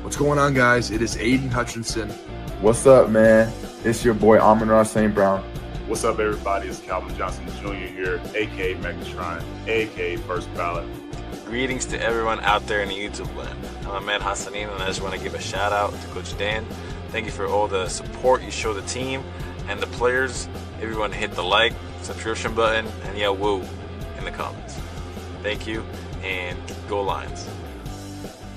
What's going on, guys? It is Aiden Hutchinson. What's up, man? It's your boy Amon-Ra St. Brown. What's up, everybody? It's Calvin Johnson Jr. here, a.k.a. Megatron, a.k.a. First Ballot. Greetings to everyone out there in the YouTube land. I'm Ahmed Hassanin, and I just want to give a shout out to Coach Dan. Thank you for all the support you show the team and the players. Everyone hit the like, subscription button, and yell woo in the comments. Thank you, and go Lions.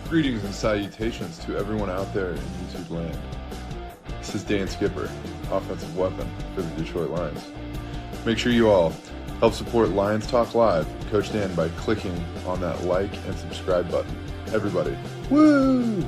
Greetings and salutations to everyone out there in YouTube land. This is Dan Skipper, offensive weapon for the Detroit Lions. Make sure you all help support Lions Talk Live and Coach Dan by clicking on that like and subscribe button. Everybody, woo!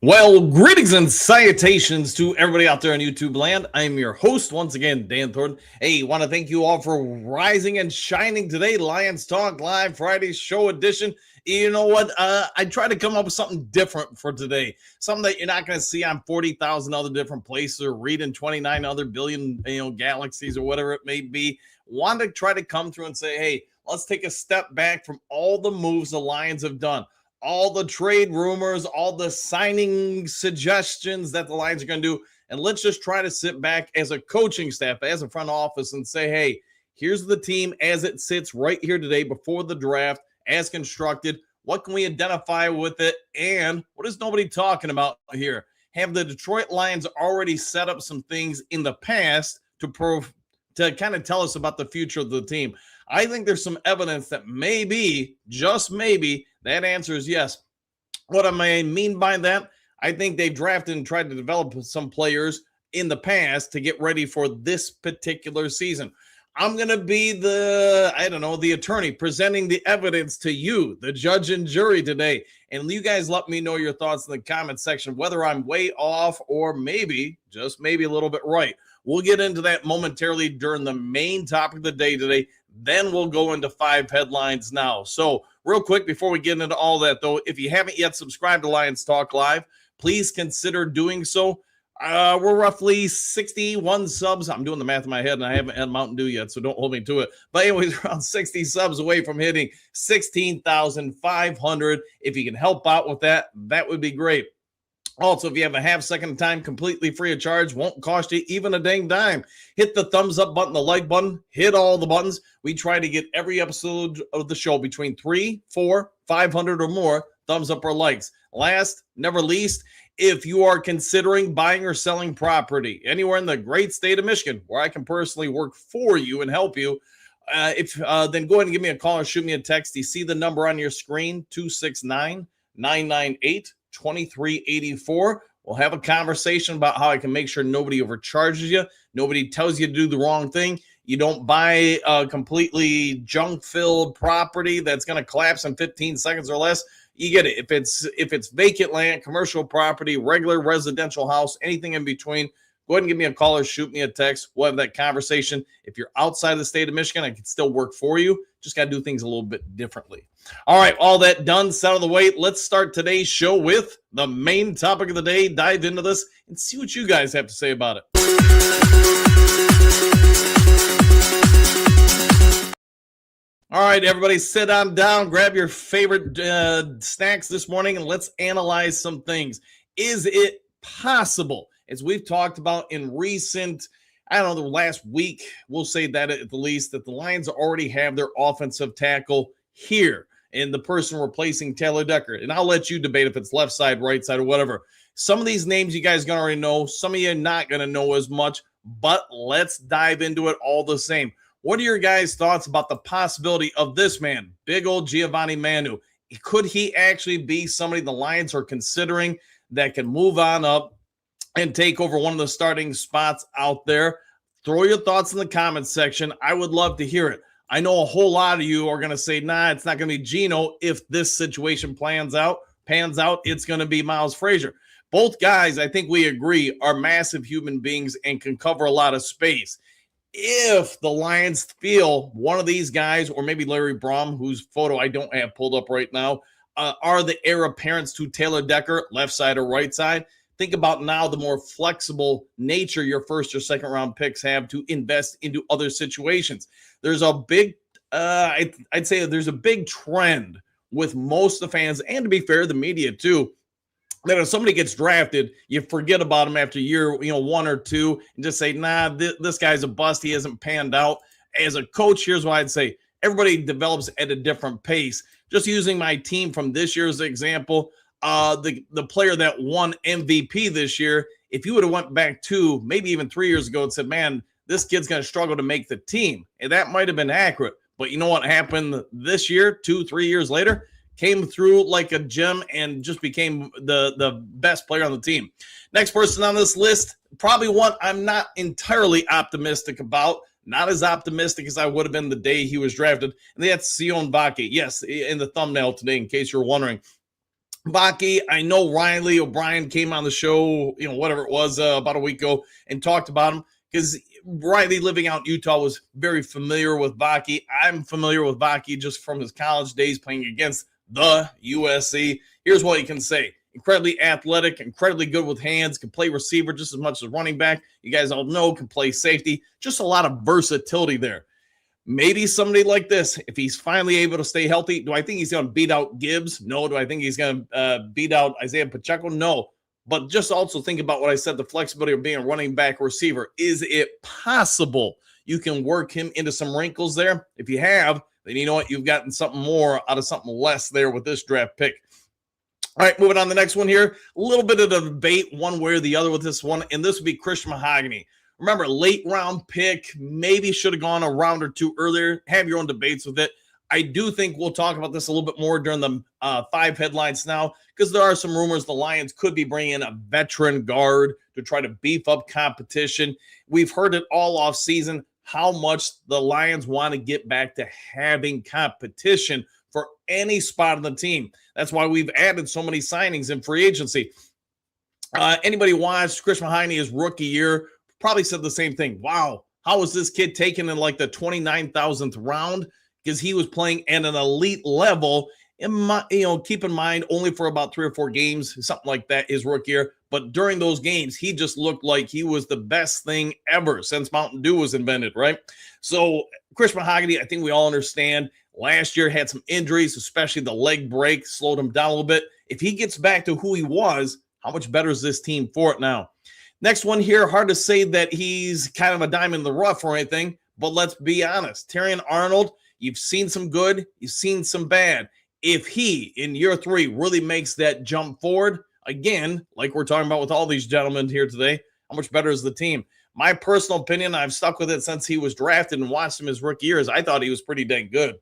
Well, greetings and salutations to everybody out there on YouTube land. I'm your host, once again, Dan Thornton. Hey, want to thank you all for rising and shining today. Lions Talk Live Friday show edition. You know what? I try to come up with something different for today. Something that you're not going to see on 40,000 other different places or read in 29 other billion, galaxies or whatever it may be. Want to try to come through and say, hey, let's take a step back from all the moves the Lions have done. All the trade rumors, all the signing suggestions that the Lions are going to do. And let's just try to sit back as a coaching staff, as a front office, and say, hey, here's the team as it sits right here today before the draft, as constructed. What can we identify with it? And what is nobody talking about here? Have the Detroit Lions already set up some things in the past to kind of tell us about the future of the team? I think there's some evidence that maybe, just maybe, that answer is yes. What I mean by that, I think they've drafted and tried to develop some players in the past to get ready for this particular season. I'm going to be the attorney presenting the evidence to you, the judge and jury today. And you guys let me know your thoughts in the comment section, whether I'm way off or maybe, just maybe a little bit right. We'll get into that momentarily during the main topic of the day today. Then we'll go into 5 headlines now. So real quick, before we get into all that, though, if you haven't yet subscribed to Lions Talk Live, please consider doing so. We're roughly 61 subs. I'm doing the math in my head, and I haven't had Mountain Dew yet, so don't hold me to it. But anyways, around 60 subs away from hitting 16,500. If you can help out with that, that would be great. Also, if you have a half-second time, completely free of charge, won't cost you even a dang dime. Hit the thumbs up button, the like button, hit all the buttons. We try to get every episode of the show between 3, 4, 500 or more thumbs up or likes. Last, never least, if you are considering buying or selling property anywhere in the great state of Michigan, where I can personally work for you and help you, then go ahead and give me a call or shoot me a text. You see the number on your screen, 269-998-2384. We'll have a conversation about how I can make sure nobody overcharges you. Nobody tells you to do the wrong thing. You don't buy a completely junk-filled property that's going to collapse in 15 seconds or less. You get it. If it's vacant land, commercial property, regular residential house, anything in between, go ahead and give me a call or shoot me a text. We'll have that conversation. If you're outside of the state of Michigan, I can still work for you. Just got to do things a little bit differently. All right, all that done, set out of the way. Let's start today's show with the main topic of the day. Dive into this and see what you guys have to say about it. All right, everybody, sit on down, grab your favorite snacks this morning, and let's analyze some things. Is it possible, as we've talked about in recent, the last week, we'll say that at the least, that the Lions already have their offensive tackle here and the person replacing Taylor Decker? And I'll let you debate if it's left side, right side, or whatever. Some of these names you guys are going to already know. Some of you are not going to know as much, but let's dive into it all the same. What are your guys' thoughts about the possibility of this man, big old Giovanni Manu? Could he actually be somebody the Lions are considering that can move on up and take over one of the starting spots out there? Throw your thoughts in the comments section. I would love to hear it. I know a whole lot of you are going to say, nah, it's not going to be Geno. If this situation pans out, it's going to be Miles Frazier. Both guys, I think we agree, are massive human beings and can cover a lot of space. If the Lions feel one of these guys, or maybe Larry Brom, whose photo I don't have pulled up right now, are the heir apparents to Taylor Decker, left side or right side, think about now the more flexible nature your first or second round picks have to invest into other situations. there's a big, I'd say there's a big trend with most of the fans, and to be fair, the media too, that if somebody gets drafted, you forget about him after year, 1 or 2, and just say, nah, this guy's a bust. He hasn't panned out. As a coach, here's what I'd say. Everybody develops at a different pace. Just using my team from this year's example, the player that won MVP this year, if you would have went back 2, maybe even 3 years ago and said, man, this kid's going to struggle to make the team, and that might have been accurate. But you know what happened this year, 2-3 years later? Came through like a gem and just became the best player on the team. Next person on this list, probably one I'm not entirely optimistic about. Not as optimistic as I would have been the day he was drafted. And that's Sione Vaki. Yes, in the thumbnail today, in case you're wondering. Vaki, I know Riley O'Brien came on the show, whatever it was, about a week ago and talked about him because Riley, living out in Utah, was very familiar with Vaki. I'm familiar with Vaki just from his college days playing against the USC. Here's what he can say. Incredibly athletic, incredibly good with hands, can play receiver just as much as running back. You guys all know, can play safety. Just a lot of versatility there. Maybe somebody like this, if he's finally able to stay healthy, do I think he's going to beat out Gibbs? No. Do I think he's going to beat out Isaiah Pacheco? No. But just also think about what I said, the flexibility of being a running back receiver. Is it possible you can work him into some wrinkles there? If you have, then you know what? You've gotten something more out of something less there with this draft pick. All right, moving on to the next one here. A little bit of a debate one way or the other with this one, and this would be Christian Mahogany. Remember, late round pick, maybe should have gone a round or 2 earlier. Have your own debates with it. I do think we'll talk about this a little bit more during the 5 headlines now, because there are some rumors the Lions could be bringing in a veteran guard to try to beef up competition. We've heard it all off season, how much the Lions want to get back to having competition for any spot on the team. That's why we've added so many signings in free agency. Anybody watched Chris Mahogany his rookie year probably said the same thing. Wow, how was this kid taken in like the 29,000th round? Because he was playing at an elite level. Keep in mind, only for about 3 or 4 games, something like that, his rookie year. But during those games, he just looked like he was the best thing ever since Mountain Dew was invented, right? So Chris Mahogany, I think we all understand, last year had some injuries, especially the leg break, slowed him down a little bit. If he gets back to who he was, how much better is this team for it now? Next one here, hard to say that he's kind of a diamond in the rough or anything, but let's be honest. Terrion Arnold, you've seen some good, you've seen some bad. If he, in year 3, really makes that jump forward, again, like we're talking about with all these gentlemen here today, how much better is the team? My personal opinion, I've stuck with it since he was drafted and watched him his rookie years. I thought he was pretty dang good.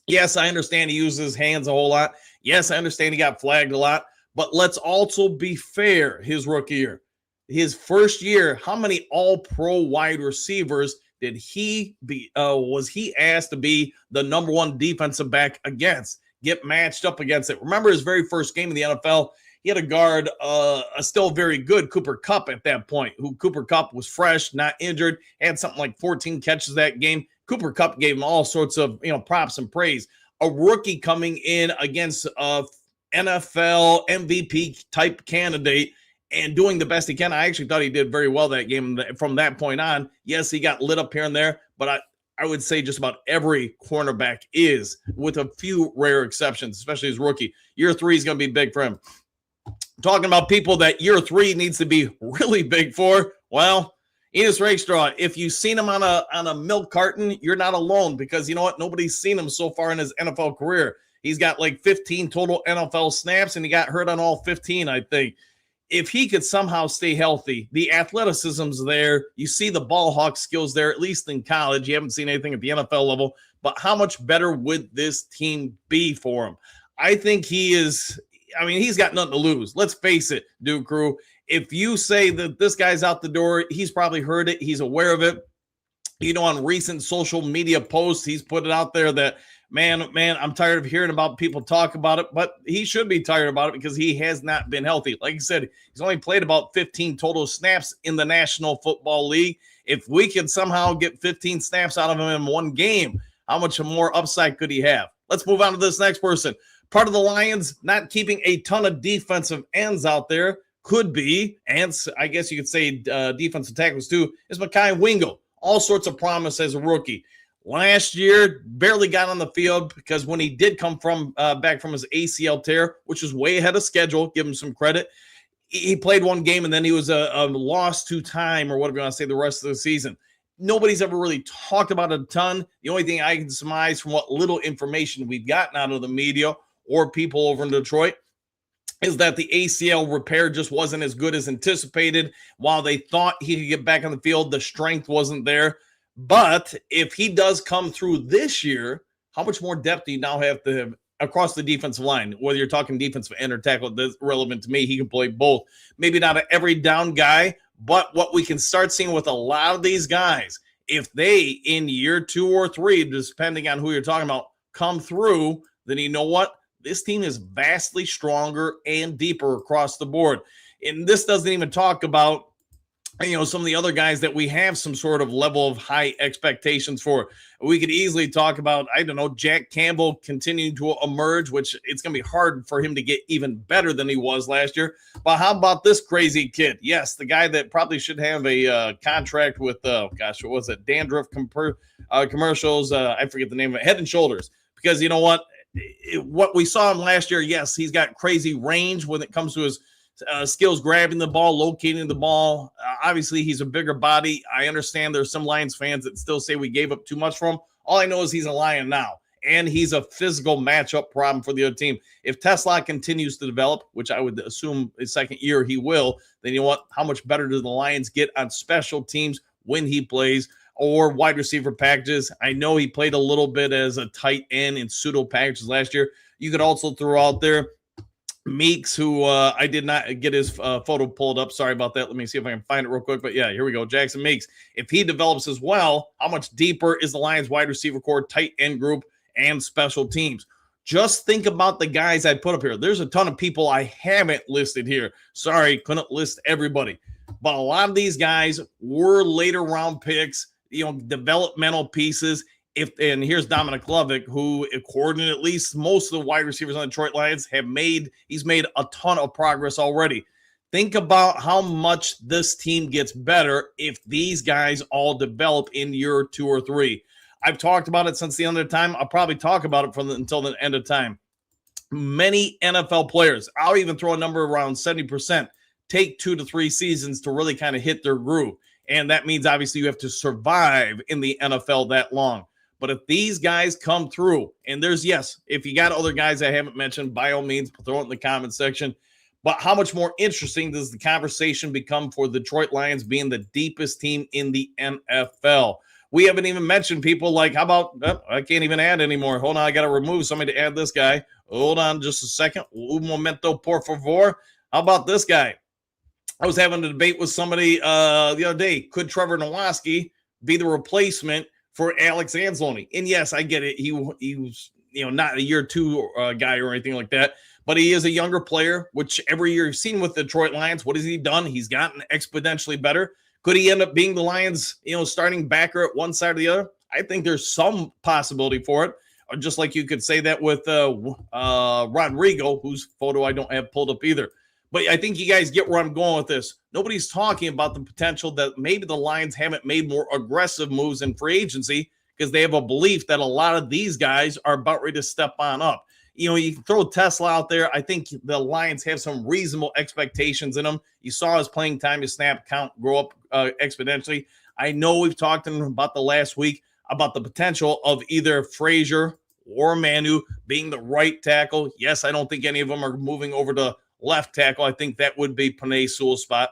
Yes, I understand he uses his hands a whole lot. Yes, I understand he got flagged a lot. But let's also be fair, his rookie year. His first year, how many all-pro wide receivers did he be? Was he asked to be the number 1 defensive back against? Get matched up against it. Remember his very first game in the NFL? He had a guard, a still very good Cooper Kupp at that point, who Cooper Kupp was fresh, not injured, had something like 14 catches that game. Cooper Kupp gave him all sorts of props and praise. A rookie coming in against a NFL MVP type candidate and doing the best he can. I actually thought he did very well that game from that point on. Yes, he got lit up here and there, but I would say just about every cornerback is, with a few rare exceptions, especially his rookie. Year 3 is going to be big for him. Talking about people that year 3 needs to be really big for, well, Enos Rakestraw, if you've seen him on a milk carton, you're not alone, because you know what? Nobody's seen him so far in his NFL career. He's got like 15 total NFL snaps, and he got hurt on all 15, I think. If he could somehow stay healthy, the athleticism's there. You see the ball hawk skills there, at least in college. You haven't seen anything at the NFL level. But how much better would this team be for him? I think he is – I mean, he's got nothing to lose. Let's face it, Duke Crew. If you say that this guy's out the door, he's probably heard it. He's aware of it. On recent social media posts, he's put it out there that, man, I'm tired of hearing about people talk about it, but he should be tired about it because he has not been healthy. Like I said, he's only played about 15 total snaps in the National Football League. If we can somehow get 15 snaps out of him in one game, how much more upside could he have? Let's move on to this next person. Part of the Lions not keeping a ton of defensive ends out there could be, and I guess you could say defensive tackles too, is Mekhi Wingo. All sorts of promise as a rookie. Last year, barely got on the field because when he did come from back from his ACL tear, which was way ahead of schedule, give him some credit, he played one game and then he was a loss to time or whatever you want to say the rest of the season. Nobody's ever really talked about it a ton. The only thing I can surmise from what little information we've gotten out of the media or people over in Detroit is that the ACL repair just wasn't as good as anticipated. While they thought he could get back on the field, the strength wasn't there. But if he does come through this year, how much more depth do you now have to have across the defensive line? Whether you're talking defensive end or tackle, that's relevant to me. He can play both. Maybe not an every down guy, but what we can start seeing with a lot of these guys, if they in year 2 or 3, depending on who you're talking about, come through, then you know what? This team is vastly stronger and deeper across the board. And this doesn't even talk about, some of the other guys that we have some sort of level of high expectations for. We could easily talk about, Jack Campbell continuing to emerge, which it's going to be hard for him to get even better than he was last year. But how about this crazy kid? Yes, the guy that probably should have a contract with, what was it? Dandruff commercials. I forget the name of it. Head and Shoulders. Because you know what? What we saw him last year, yes, he's got crazy range when it comes to his skills grabbing the ball, locating the ball. Obviously, he's a bigger body. I understand there's some Lions fans that still say we gave up too much for him. All I know is he's a Lion now, and he's a physical matchup problem for the other team. If TeSlaa continues to develop, which I would assume his second year he will, then you know what? How much better do the Lions get on special teams when he plays or wide receiver packages? I know he played a little bit as a tight end in pseudo packages last year. You could also throw out there Meeks, who I did not get his photo pulled up. Sorry about that. Let me see if I can find it real quick. But yeah, here we go. Jackson Meeks. If he develops as well, how much deeper is the Lions wide receiver core, tight end group, and special teams? Just think about the guys I put up here. There's a ton of people I haven't listed here. Sorry, couldn't list everybody. But a lot of these guys were later round picks, developmental pieces. And here's Dominic Lovick, who, according to at least most of the wide receivers on the Detroit Lions, he's made a ton of progress already. Think about how much this team gets better if these guys all develop in year 2 or 3. I've talked about it since the end of time. I'll probably talk about it until the end of time. Many NFL players, I'll even throw a number around 70%, take 2 to 3 seasons to really kind of hit their groove. And that means obviously you have to survive in the NFL that long. But if these guys come through, and if you got other guys I haven't mentioned, by all means, throw it in the comment section. But how much more interesting does the conversation become for the Detroit Lions being the deepest team in the NFL? We haven't even mentioned people like, how about, I can't even add anymore. Hold on, I got to remove somebody to add this guy. Hold on just a second. Un momento, por favor. How about this guy? I was having a debate with somebody the other day. Could Trevor Nowatzki be the replacement for Alex Anzalone? And yes, I get it. He was, not a year 2 guy or anything like that, but he is a younger player, which every year you've seen with the Detroit Lions. What has he done? He's gotten exponentially better. Could he end up being the Lions, starting backer at one side or the other? I think there's some possibility for it. Or just like you could say that with Rodrigo, whose photo I don't have pulled up either. But I think you guys get where I'm going with this. Nobody's talking about the potential that maybe the Lions haven't made more aggressive moves in free agency because they have a belief that a lot of these guys are about ready to step on up. You can throw TeSlaa out there. I think the Lions have some reasonable expectations in them. You saw his playing time, his snap count grow up exponentially. I know we've talked about the last week about the potential of either Frazier or Manu being the right tackle. Yes, I don't think any of them are moving over to left tackle. I think that would be Penei Sewell's spot.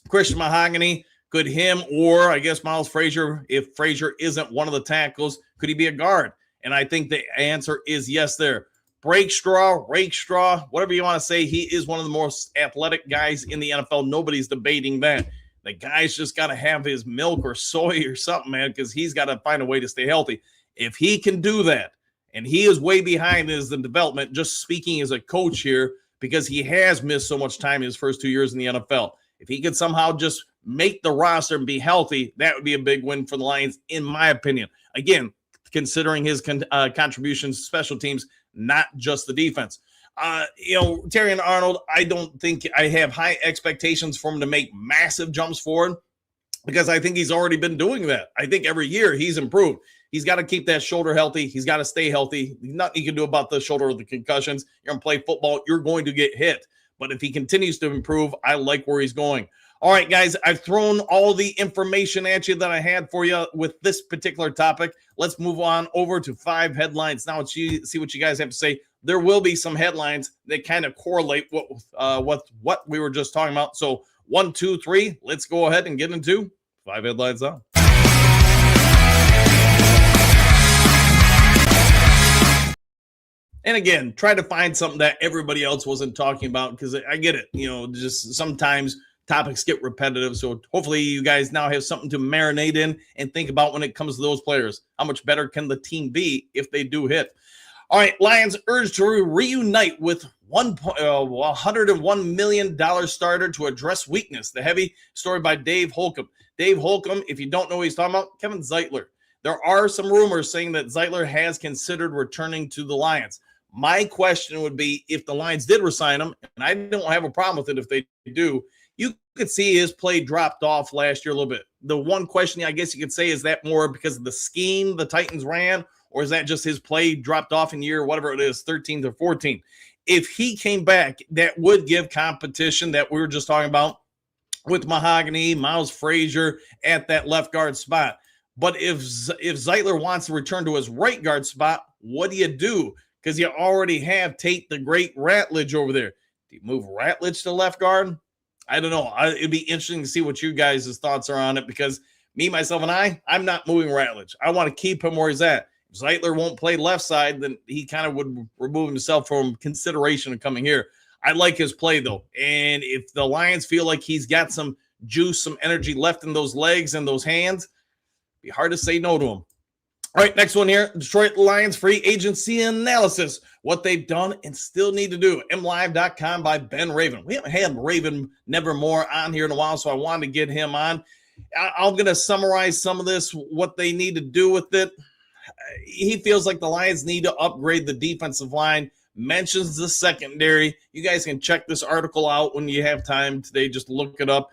Christian Mahogany, could him or I guess Miles Frazier, if Frazier isn't one of the tackles, could he be a guard? And I think the answer is yes there. Rake Straw, whatever you want to say, he is one of the most athletic guys in the NFL. Nobody's debating that. The guy's just got to have his milk or soy or something, man, because he's got to find a way to stay healthy. If he can do that, and he is way behind in the development, just speaking as a coach here, because he has missed so much time in his first 2 years in the NFL. If he could somehow just make the roster and be healthy, that would be a big win for the Lions, in my opinion. Again, considering his contributions to special teams, not just the defense. Terrion Arnold, I don't think I have high expectations for him to make massive jumps forward because I think he's already been doing that. I think every year he's improved. He's got to keep that shoulder healthy. He's got to stay healthy. Nothing you can do about the shoulder or the concussions. You're going to play football. You're going to get hit. But if he continues to improve, I like where he's going. All right, guys, I've thrown all the information at you that I had for you with this particular topic. Let's move on over to 5 headlines. Now, let's see what you guys have to say. There will be some headlines that kind of correlate with what we were just talking about. So 1, 2, 3, let's go ahead and get into 5 headlines now. And again, try to find something that everybody else wasn't talking about, because I get it. Just sometimes topics get repetitive. So hopefully you guys now have something to marinate in and think about when it comes to those players. How much better can the team be if they do hit? All right, Lions urged to reunite with $101 million starter to address weakness. The heavy story by Dave Holcomb. Dave Holcomb, if you don't know what he's talking about, Kevin Zeitler. There are some rumors saying that Zeitler has considered returning to the Lions. My question would be, if the Lions did resign him, and I don't have a problem with it if they do, you could see his play dropped off last year a little bit. The one question I guess you could say, is that more because of the scheme the Titans ran, or is that just his play dropped off in year, whatever it is, 13 to 14? If he came back, that would give competition that we were just talking about with Mahogany, Miles Frazier at that left guard spot. But if Zeitler wants to return to his right guard spot, what do you do? Because you already have Tate the Great Ratledge over there. Do you move Ratledge to left guard? I don't know. It'd be interesting to see what you guys' thoughts are on it, because me, myself, and I'm not moving Ratledge. I want to keep him where he's at. If Zeitler won't play left side, then he kind of would remove himself from consideration of coming here. I like his play, though. And if the Lions feel like he's got some juice, some energy left in those legs and those hands, it'd be hard to say no to him. All right, next one here. Detroit Lions free agency analysis. What they've done and still need to do. MLive.com by Ben Raven. We haven't had Raven Nevermore on here in a while, so I wanted to get him on. I'm going to summarize some of this, what they need to do with it. He feels like the Lions need to upgrade the defensive line. Mentions the secondary. You guys can check this article out when you have time today. Just look it up.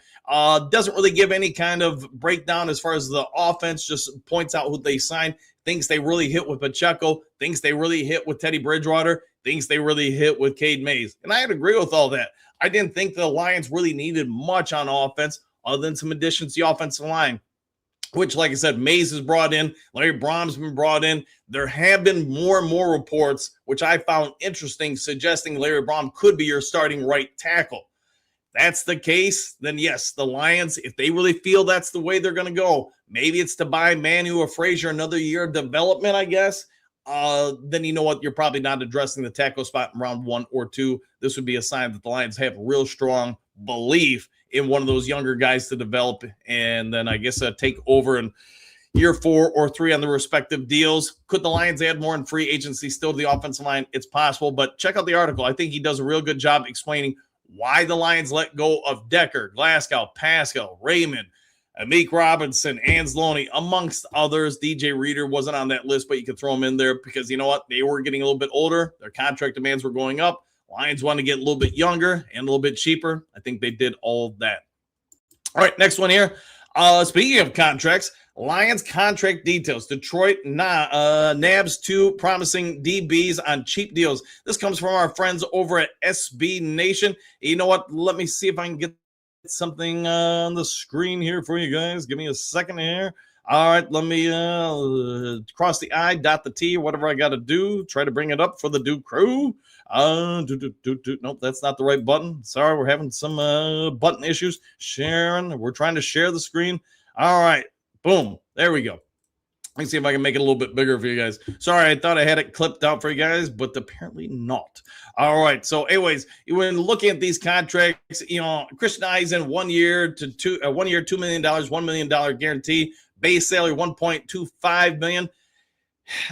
Doesn't really give any kind of breakdown as far as the offense. Just points out who they signed. Thinks they really hit with Pacheco. Thinks they really hit with Teddy Bridgewater. Thinks they really hit with Cade Mays. And I'd agree with all that. I didn't think the Lions really needed much on offense other than some additions to the offensive line, which, like I said, Mays is brought in. Larry Brom's been brought in. There have been more and more reports, which I found interesting, suggesting Larry Brom could be your starting right tackle. If that's the case, then yes, the Lions, if they really feel that's the way they're going to go, maybe it's to buy Manu or Frazier another year of development, I guess. Then you know what? You're probably not addressing the tackle spot in round 1 or 2. This would be a sign that the Lions have real strong belief in one of those younger guys to develop, and then I guess take over in year 4 or 3 on the respective deals. Could the Lions add more in free agency still to the offensive line? It's possible, but check out the article. I think he does a real good job explaining why the Lions let go of Decker, Glasgow, Pascal, Raymond, Amik Robinson, Anzalone, amongst others. DJ Reader wasn't on that list, but you could throw him in there because you know what? They were getting a little bit older. Their contract demands were going up. Lions want to get a little bit younger and a little bit cheaper. I think they did all of that. All right, next one here. Speaking of contracts, Lions contract details. Detroit nabs 2 promising DBs on cheap deals. This comes from our friends over at SB Nation. You know what? Let me see if I can get something on the screen here for you guys. Give me a second here. All right, let me cross the I, dot the T, whatever I got to do. Try to bring it up for the Duke crew. Nope, that's not the right button. Sorry, we're having some button issues. Sharon, we're trying to share the screen. All right, boom, there we go. Let me see if I can make it a little bit bigger for you guys. Sorry, I thought I had it clipped out for you guys, but apparently not. All right, so anyways, when looking at these contracts, you know, Christian Eisen, 1 year to $2 million, $1 million guarantee, base salary $1.25 million.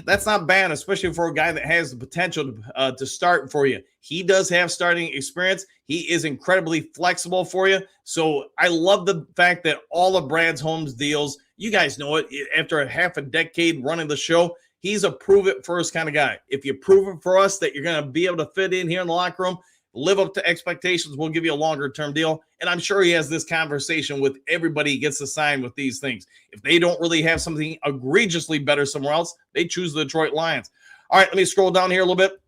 That's not bad, especially for a guy that has the potential to start for you. He does have starting experience. He is incredibly flexible for you. So I love the fact that all of Brad's Holmes deals, you guys know it, after a half a decade running the show, he's a prove it first kind of guy. If you prove it for us that you're going to be able to fit in here in the locker room, live up to expectations, we'll give you a longer-term deal. And I'm sure he has this conversation with everybody he gets to sign with these things. If they don't really have something egregiously better somewhere else, they choose the Detroit Lions. All right, let me scroll down here a little bit.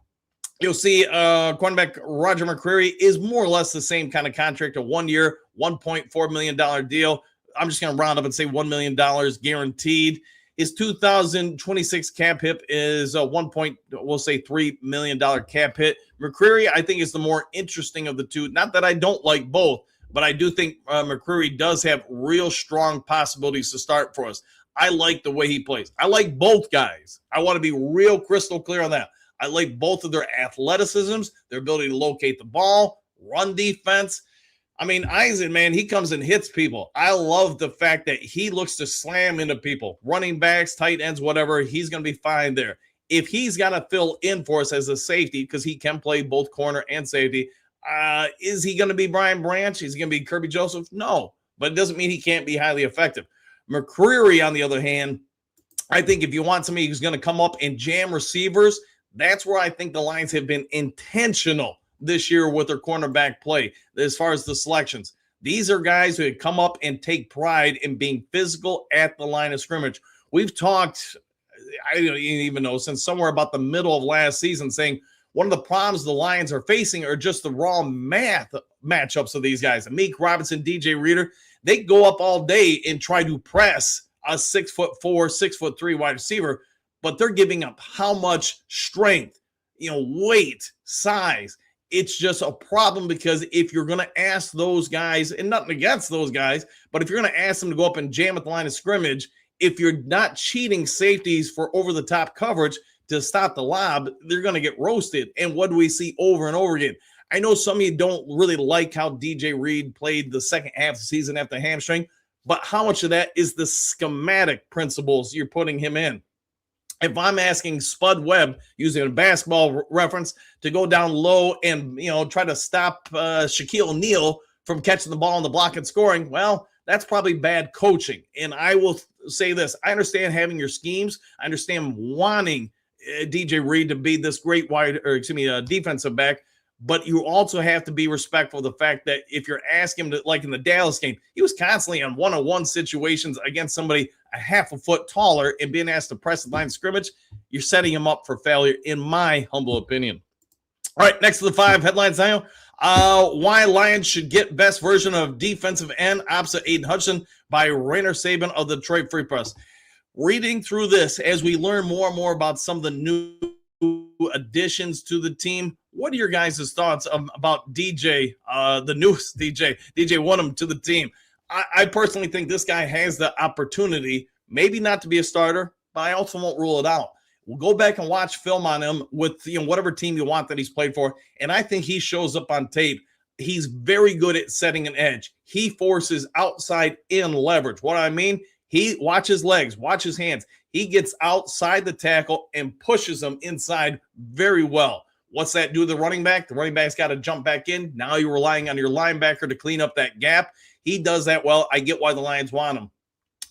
You'll see cornerback Roger McCreary is more or less the same kind of contract, a 1 year, $1.4 million deal. I'm just going to round up and say $1 million guaranteed. His 2026 cap hit is $3 million cap hit. McCreary, I think, is the more interesting of the two. Not that I don't like both, but I do think McCreary does have real strong possibilities to start for us. I like the way he plays. I like both guys. I want to be real crystal clear on that. I like both of their athleticisms, their ability to locate the ball, run defense. I mean, Eisen, man, he comes and hits people. I love the fact that he looks to slam into people, running backs, tight ends, whatever. He's going to be fine there. If he's got to fill in for us as a safety, because he can play both corner and safety, is he going to be Brian Branch? Is he going to be Kirby Joseph? No, but it doesn't mean he can't be highly effective. McCreary, on the other hand, I think if you want somebody who's going to come up and jam receivers, that's where I think the Lions have been intentional this year with their cornerback play as far as the selections. These are guys who had come up and take pride in being physical at the line of scrimmage. We've talked, I don't even know, since somewhere about the middle of last season, saying one of the problems the Lions are facing are just the raw math matchups of these guys. Amik Robinson, DJ Reader, they go up all day and try to press a 6'4", 6'3" wide receiver, but they're giving up how much strength, weight, size. It's just a problem because if you're going to ask those guys, and nothing against those guys, but if you're going to ask them to go up and jam at the line of scrimmage, if you're not cheating safeties for over-the-top coverage to stop the lob, they're going to get roasted. And what do we see over and over again? I know some of you don't really like how DJ Reed played the second half of the season after hamstring, but how much of that is the schematic principles you're putting him in? If I'm asking Spud Webb, using a basketball reference, to go down low and, try to stop Shaquille O'Neal from catching the ball on the block and scoring, well, that's probably bad coaching. And I will say this. I understand having your schemes. I understand wanting DJ Reed to be this great defensive back, but you also have to be respectful of the fact that if you're asking him to, like in the Dallas game, he was constantly on one-on-one situations against somebody a half a foot taller and being asked to press the line of scrimmage, you're setting him up for failure, in my humble opinion. All right, next to the 5 headlines now. Why Lions should get best version of defensive end opposite Aiden Hutchinson by Rainer Saban of the Detroit Free Press. Reading through this, as we learn more and more about some of the new additions to the team, what are your guys' thoughts about DJ, the newest DJ Wonnum to the team? I personally think this guy has the opportunity, maybe not to be a starter, but I also won't rule it out. We'll go back and watch film on him with whatever team you want that he's played for, and I think he shows up on tape. He's very good at setting an edge. He forces outside in leverage. What I mean, he watches legs, watches hands. He gets outside the tackle and pushes them inside very well. What's that do to the running back? The running back's got to jump back in. Now you're relying on your linebacker to clean up that gap. He does that well. I get why the Lions want him.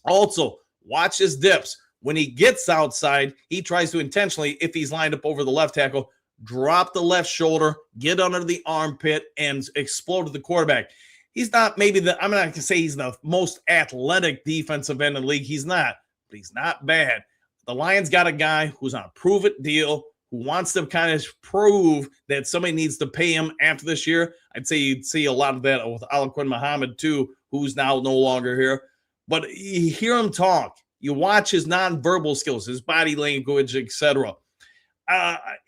Also, watch his dips. When he gets outside, he tries to intentionally, if he's lined up over the left tackle, drop the left shoulder, get under the armpit, and explode to the quarterback. He's not I'm not going to say he's the most athletic defensive end in the league. He's not, but he's not bad. The Lions got a guy who's on a prove-it deal, who wants to kind of prove that somebody needs to pay him after this year. I'd say you'd see a lot of that with Alaquin Muhammad too, who's now no longer here. But you hear him talk. You watch his nonverbal skills, his body language, etc.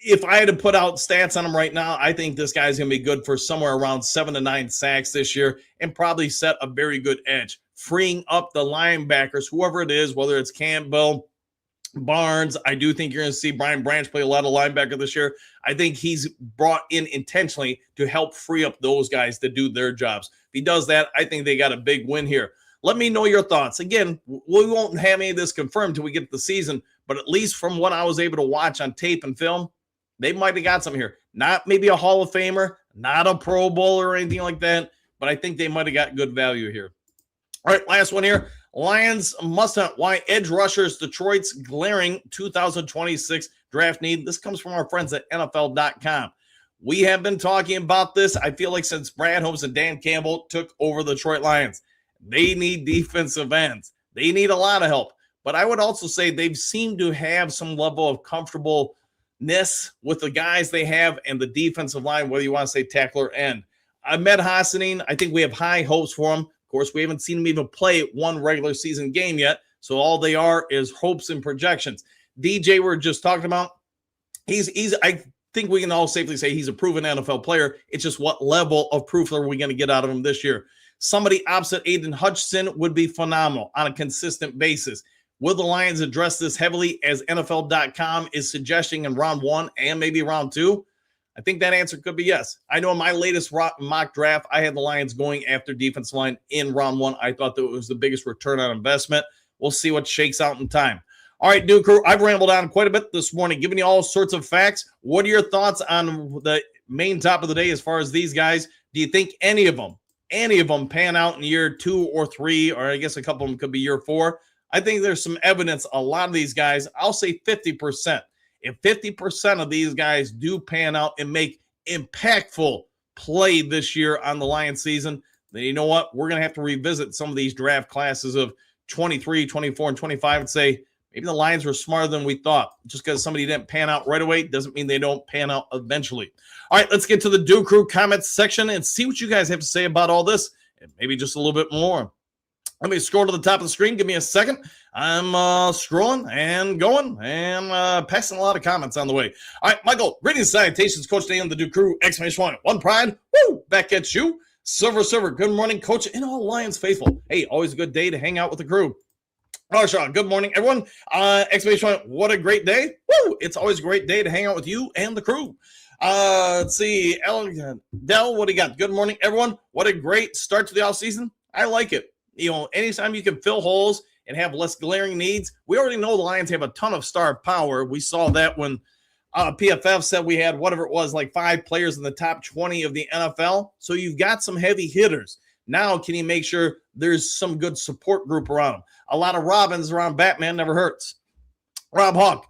If I had to put out stats on him right now, I think this guy's going to be good for somewhere around 7 to 9 sacks this year and probably set a very good edge, freeing up the linebackers, whoever it is, whether it's Campbell, Barnes. I do think you're going to see Brian Branch play a lot of linebacker this year. I think he's brought in intentionally to help free up those guys to do their jobs. If he does that, I think they got a big win here. Let me know your thoughts. Again, we won't have any of this confirmed until we get to the season, but at least from what I was able to watch on tape and film, they might have got something here. Not maybe a Hall of Famer, not a Pro Bowler or anything like that, but I think they might have got good value here. All right, last one here. Lions must hunt why edge rushers Detroit's glaring 2026 draft need. This comes from our friends at NFL.com. We have been talking about this, I feel like, since Brad Holmes and Dan Campbell took over the Detroit Lions. They need defensive ends. They need a lot of help. But I would also say they've seemed to have some level of comfortableness with the guys they have and the defensive line, whether you want to say tackle or end. Ahmed Hassanin, I think we have high hopes for him. Of course, we haven't seen him even play one regular season game yet, so all they are is hopes and projections. DJ, we're just talking about, I think we can all safely say he's a proven NFL player. It's just what level of proof are we going to get out of him this year? Somebody opposite Aiden Hutchinson would be phenomenal on a consistent basis. Will the Lions address this heavily as NFL.com is suggesting in round 1 and maybe round 2? I think that answer could be yes. I know in my latest mock draft, I had the Lions going after defensive line in round 1. I thought that it was the biggest return on investment. We'll see what shakes out in time. All right, Duke Crew, I've rambled on quite a bit this morning, giving you all sorts of facts. What are your thoughts on the main top of the day as far as these guys? Do you think any of them pan out in year 2 or 3, or I guess a couple of them could be year 4? I think there's some evidence a lot of these guys, I'll say 50%. If 50% of these guys do pan out and make impactful play this year on the Lions season, then you know what? We're going to have to revisit some of these draft classes of 23, 24, and 25 and say, maybe the Lions were smarter than we thought. Just because somebody didn't pan out right away doesn't mean they don't pan out eventually. All right, let's get to the Duke Crew comments section and see what you guys have to say about all this and maybe just a little bit more. Let me scroll to the top of the screen. Give me a second. I'm scrolling and going and passing a lot of comments on the way. All right, Michael, greetings, salutations, Coach Dan, the Duke Crew, exclamation point, one pride, woo, back at you. Silver, good morning, Coach, and all Lions faithful. Hey, always a good day to hang out with the crew. Oh, Sean, good morning, everyone. Exclamation point, what a great day. Woo, it's always a great day to hang out with you and the crew. Let's see, Dell, what do you got? Good morning, everyone. What a great start to the offseason. I like it. You know, anytime you can fill holes and have less glaring needs, we already know the Lions have a ton of star power. We saw that when PFF said we had whatever it was, like 5 players in the top 20 of the NFL. So you've got some heavy hitters. Now, can you make sure there's some good support group around them? A lot of Robins around Batman never hurts. Rob Hawk,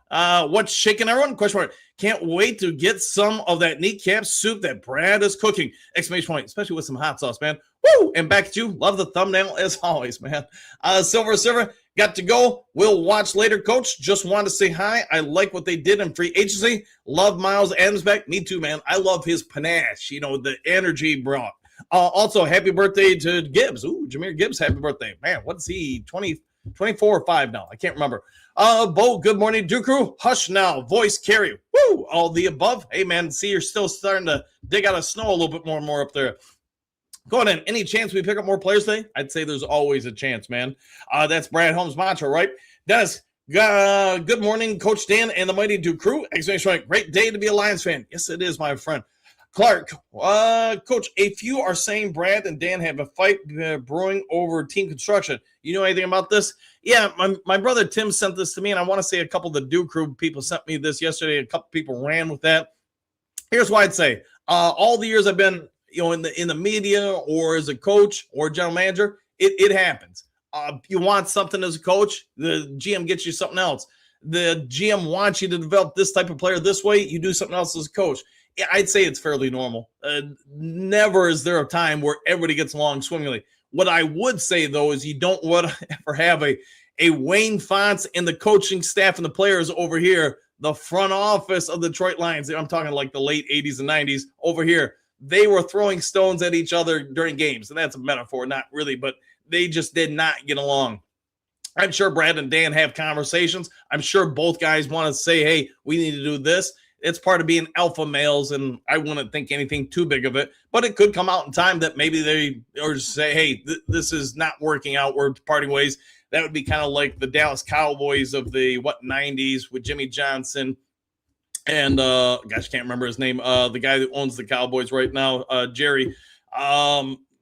what's shaking everyone? Question mark. Can't wait to get some of that kneecap soup that Brad is cooking. Exclamation point, especially with some hot sauce, man. Woo! And back at you. Love the thumbnail as always, man. Silver, got to go. We'll watch later, Coach. Just wanted to say hi. I like what they did in free agency. Love Miles Adams back. Me too, man. I love his panache, you know, the energy brought. Also, happy birthday to Gibbs. Ooh, Jahmyr Gibbs, happy birthday. Man, what's he, 24 or 5 now? I can't remember. Bo, good morning, Duke Crew. Hush now, voice carry. Woo, all the above. Hey, man, see, you're still starting to dig out of snow a little bit more and more up there. Go ahead. Any chance we pick up more players today? I'd say there's always a chance, man. That's Brad Holmes' mantra, right? Dennis, good morning, Coach Dan and the mighty Duke Crew. Great day to be a Lions fan. Yes, it is, my friend. Clark, Coach, a few are saying Brad and Dan have a fight brewing over team construction. You know anything about this? Yeah, my brother Tim sent this to me, and I want to say a couple of the Duke Crew people sent me this yesterday. A couple people ran with that. Here's what I'd say. All the years I've been, you know, in the media or as a coach or general manager, it happens. You want something as a coach, the GM gets you something else. The GM wants you to develop this type of player this way, you do something else as a coach. I'd say it's fairly normal. Never is there a time where everybody gets along swimmingly. What I would say, though, is you don't want to ever have a Wayne Fonts and the coaching staff and the players over here, the front office of the Detroit Lions. I'm talking like the late 80s and 90s over here. They were throwing stones at each other during games. And that's a metaphor, not really, but they just did not get along. I'm sure Brad and Dan have conversations. I'm sure both guys want to say, hey, we need to do this. It's part of being alpha males, and I wouldn't think anything too big of it. But it could come out in time that maybe they or say, hey, this is not working out. We're parting ways. That would be kind of like the Dallas Cowboys of the, 90s with Jimmy Johnson and, can't remember his name. The guy that owns the Cowboys right now, Jerry,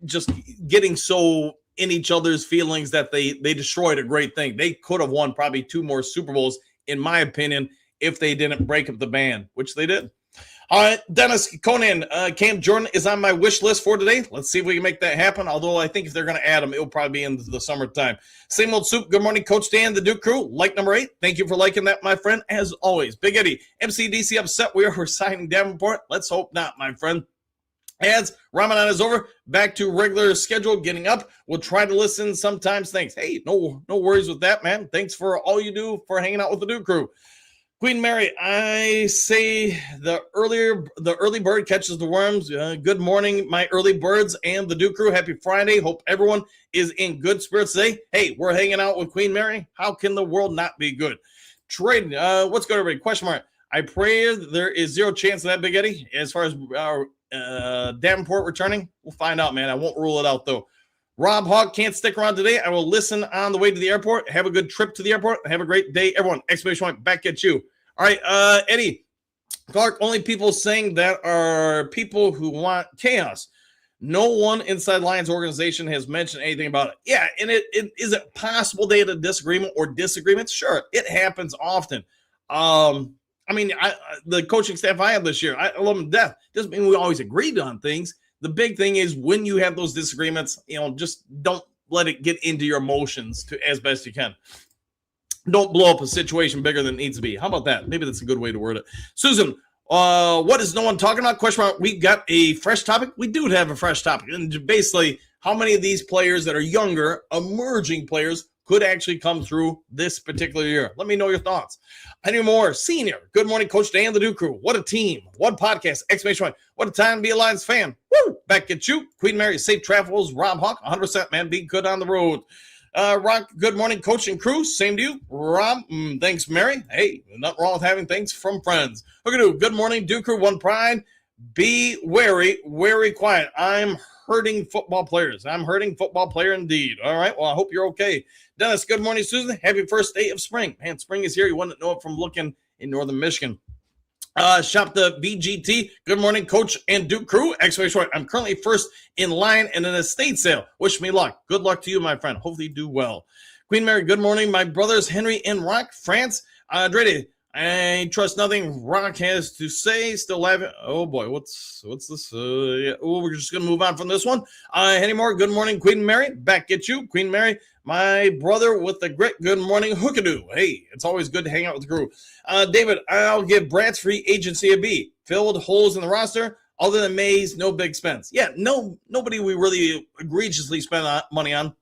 just getting so in each other's feelings that they destroyed a great thing. They could have won probably 2 more Super Bowls, in my opinion, if they didn't break up the band, which they did. Dennis Conan, Cam Jordan is on my wish list for today. Let's see if we can make that happen. Although I think if they're going to add him, it'll probably be in the summertime. Same old soup. Good morning, Coach Dan, the Duke crew. Like number 8. Thank you for liking that, my friend. As always, Big Eddie, MCDC upset. We are signing Davenport. Let's hope not, my friend. As Ramadan is over, back to regular schedule, getting up. We'll try to listen sometimes. Thanks. Hey, no worries with that, man. Thanks for all you do for hanging out with the Duke crew. Queen Mary, I say the early bird catches the worms. Good morning, my early birds and the Duke crew. Happy Friday. Hope everyone is in good spirits today. Hey, we're hanging out with Queen Mary. How can the world not be good? Trade, what's good, everybody? Question mark. I pray there is zero chance of that, Big Eddie. As far as Davenport returning, we'll find out, man. I won't rule it out, though. Rob Hawk can't stick around today. I will listen on the way to the airport. Have a good trip to the airport. Have a great day, everyone. Exclamation point, back at you. All right, Eddie Clark, only people saying that are people who want chaos. No one inside Lions organization has mentioned anything about it. Yeah, and is it possible they had a disagreement or disagreements? Sure, it happens often. The coaching staff I have this year, I love them to death. Doesn't mean we always agreed on things. The big thing is when you have those disagreements, just don't let it get into your emotions as best you can. Don't blow up a situation bigger than it needs to be. How about that? Maybe that's a good way to word it. Susan, what is no one talking about? Question mark. We got a fresh topic. We do have a fresh topic. And basically, how many of these players that are younger, emerging players, could actually come through this particular year? Let me know your thoughts. Henry Moore, senior. Good morning, Coach Dan, the Duke crew. What a team. What podcast. Exclamation point. What a time to be a Lions fan. Woo! Back at you. Queen Mary, safe travels. Rob Hawk, 100%, man. Be good on the road. Rock, good morning, Coach and crew. Same to you. Rob, thanks, Mary. Hey, nothing wrong with having things from friends. Good morning, Duke crew. One pride. Be wary quiet. I'm hurting football players. I'm hurting football player indeed. All right. Well, I hope you're okay. Dennis, good morning, Susan. Happy first day of spring. Man, spring is here. You wouldn't know it from looking in northern Michigan. Shop the BGT. Good morning, Coach and Duke crew. Exclamation point. I'm currently first in line in an estate sale. Wish me luck. Good luck to you, my friend. Hopefully you do well. Queen Mary, good morning. My brothers, Henry and Rock, France. Drede, I trust nothing Rock has to say. Still laughing. Oh, boy. What's this? We're just going to move on from this one. Henry Moore, good morning, Queen Mary. Back at you, Queen Mary. My brother with the grit, good morning, Hookadoo. Hey, it's always good to hang out with the crew. David, I'll give Brad's free agency a B. Filled holes in the roster. Other than Mays, no big spends. Yeah, nobody we really egregiously spend money on.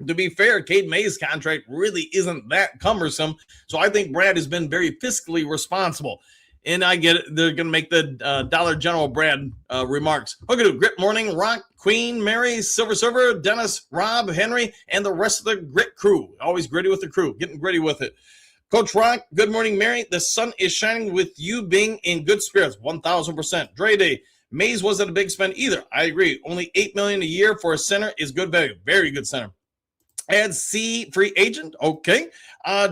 To be fair, Cade Mays' contract really isn't that cumbersome. So I think Brad has been very fiscally responsible. And I get it. They're going to make the Dollar General Brad remarks. Okay, Grit Morning, Rock, Queen, Mary, Silver Server, Dennis, Rob, Henry, and the rest of the Grit crew. Always gritty with the crew. Getting gritty with it. Coach Rock, good morning, Mary. The sun is shining with you being in good spirits. 1,000%. Dre Day, Mays wasn't a big spend either. I agree. Only $8 million a year for a center is good value. Very good center. Add C free agent. Okay.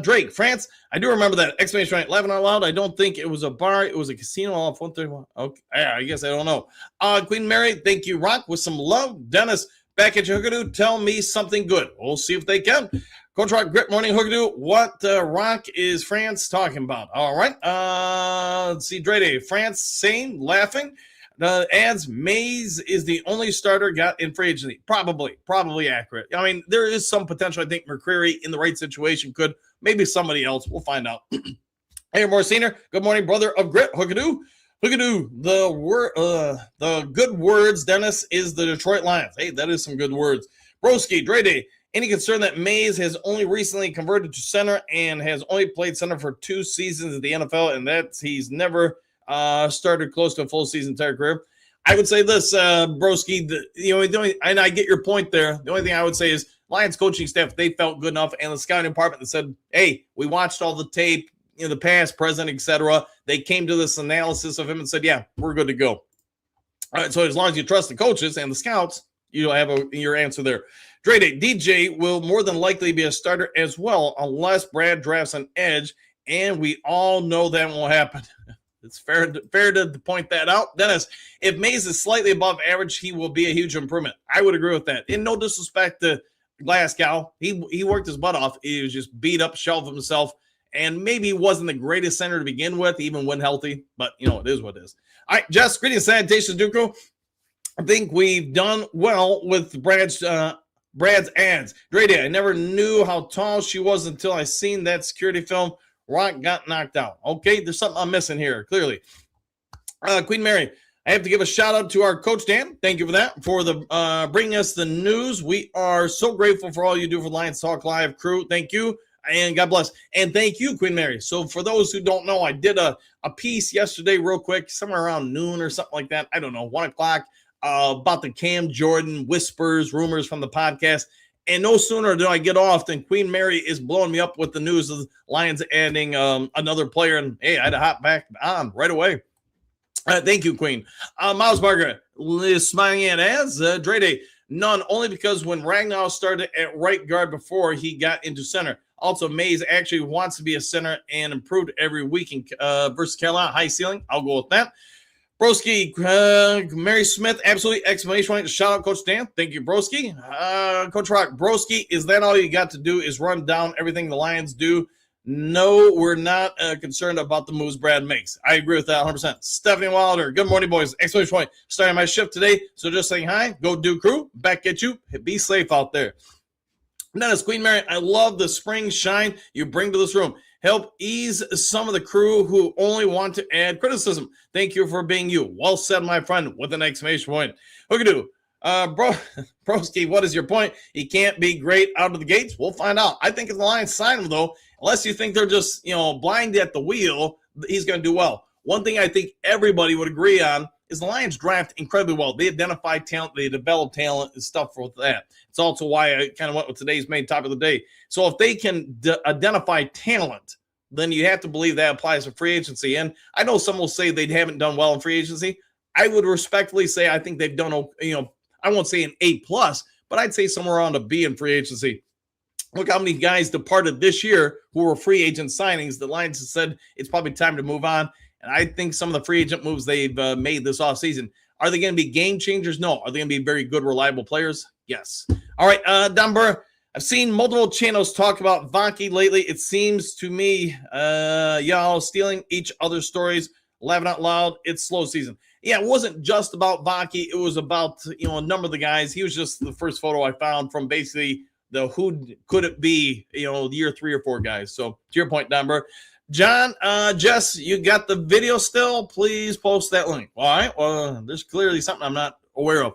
Drake, France. I do remember that. Exclamation point. Laughing out loud. I don't think it was a bar. It was a casino off 131. Okay. I guess I don't know. Queen Mary, thank you, Rock, with some love. Dennis, back at you, Hookadoo. Tell me something good. We'll see if they can. Coach Rock, Grit Morning, Hookadoo. What Rock is France talking about? All right. Let's see. Drake, France, same, laughing. Adds Mays is the only starter got in free agency. Probably accurate. I mean, there is some potential. I think McCreary in the right situation could. Maybe somebody else. We'll find out. Hey, more senior. Good morning, brother of grit. Hookadoo. The good words, Dennis, is the Detroit Lions. Hey, that is some good words. Broski, Dre Day. Any concern that Mays has only recently converted to center and has only played center for 2 seasons in the NFL, and that he's never started close to a full season entire career? I would say this, Broski, and I get your point there. The only thing I would say is Lions coaching staff, they felt good enough, and the scouting department that said, hey, we watched all the tape, the past, present, etc. They came to this analysis of him and said, yeah, we're good to go. All right, so as long as you trust the coaches and the scouts, you'll have your answer there. Dre Day, DJ will more than likely be a starter as well unless Brad drafts an edge, and we all know that won't happen. It's fair to point that out. Dennis, if Mays is slightly above average, he will be a huge improvement. I would agree with that. And no disrespect to Glasgow. He worked his butt off. He was just beat up, shell of himself, and maybe he wasn't the greatest center to begin with, even when healthy. But, it is what it is. All right, Jess, greetings, salutations, Duco. I think we've done well with Brad's ads. Great day. I never knew how tall she was until I seen that security film. Rock got knocked out. Okay, there's something I'm missing here, clearly. Queen Mary, I have to give a shout out to our coach, Dan. Thank you for that, for the bringing us the news. We are so grateful for all you do for Lions Talk Live crew. Thank you, and God bless. And thank you, Queen Mary. So for those who don't know, I did a piece yesterday real quick, somewhere around noon or something like that. I don't know, 1 o'clock, about the Cam Jordan whispers, rumors from the podcast. And no sooner do I get off than Queen Mary is blowing me up with the news of the Lions adding another player. And, hey, I had to hop back on right away. Thank you, Queen. Miles Barker is smiling at as Dre Day. None, only because when Ragnow started at right guard before he got into center. Also, Mays actually wants to be a center and improved every week in versus Carolina. High ceiling. I'll go with that. Broski, Mary Smith, absolutely exclamation point. Shout out, Coach Dan. Thank you, Broski. Coach Rock, Broski, is that all you got to do is run down everything the Lions do? No, we're not concerned about the moves Brad makes. I agree with that 100%. Stephanie Wilder, good morning, boys. Exclamation point. Starting my shift today, so just saying hi. Go do crew. Back at you. Be safe out there. Dennis, Queen Mary, I love the spring shine you bring to this room. Help ease some of the crew who only want to add criticism. Thank you for being you. Well said, my friend, with an exclamation point. Hookadoo. Broski, what is your point? He can't be great out of the gates. We'll find out. I think if the Lions sign him, though, unless you think they're just, blind at the wheel, he's going to do well. One thing I think everybody would agree on is the Lions draft incredibly well. They identify talent, they develop talent and stuff for that. It's also why I kind of went with today's main topic of the day. So if they can identify talent, then you have to believe that applies to free agency. And I know some will say they haven't done well in free agency. I would respectfully say I think they've done, I won't say an A+, but I'd say somewhere around a B in free agency. Look how many guys departed this year who were free agent signings. The Lions have said it's probably time to move on. And I think some of the free agent moves they've made this offseason, are they going to be game changers? No. Are they going to be very good, reliable players? Yes. All right, Don Burr, I've seen multiple channels talk about Vonkie lately. It seems to me y'all stealing each other's stories, laughing out loud. It's slow season. Yeah, it wasn't just about Vonkie. It was about, a number of the guys. He was just the first photo I found from basically the who could it be, year 3 or 4 guys. So to your point, Don Burr. John, Jess, you got the video still? Please post that link. All right. Well, there's clearly something I'm not aware of.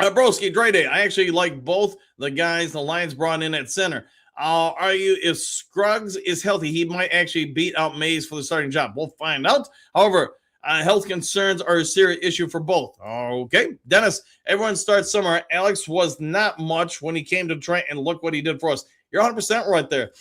Broski, Dre Day. I actually like both the guys the Lions brought in at center. If Scruggs is healthy, he might actually beat out Mays for the starting job. We'll find out. However, health concerns are a serious issue for both. Okay. Dennis, everyone starts somewhere. Alex was not much when he came to Detroit, and look what he did for us. You're 100% right there.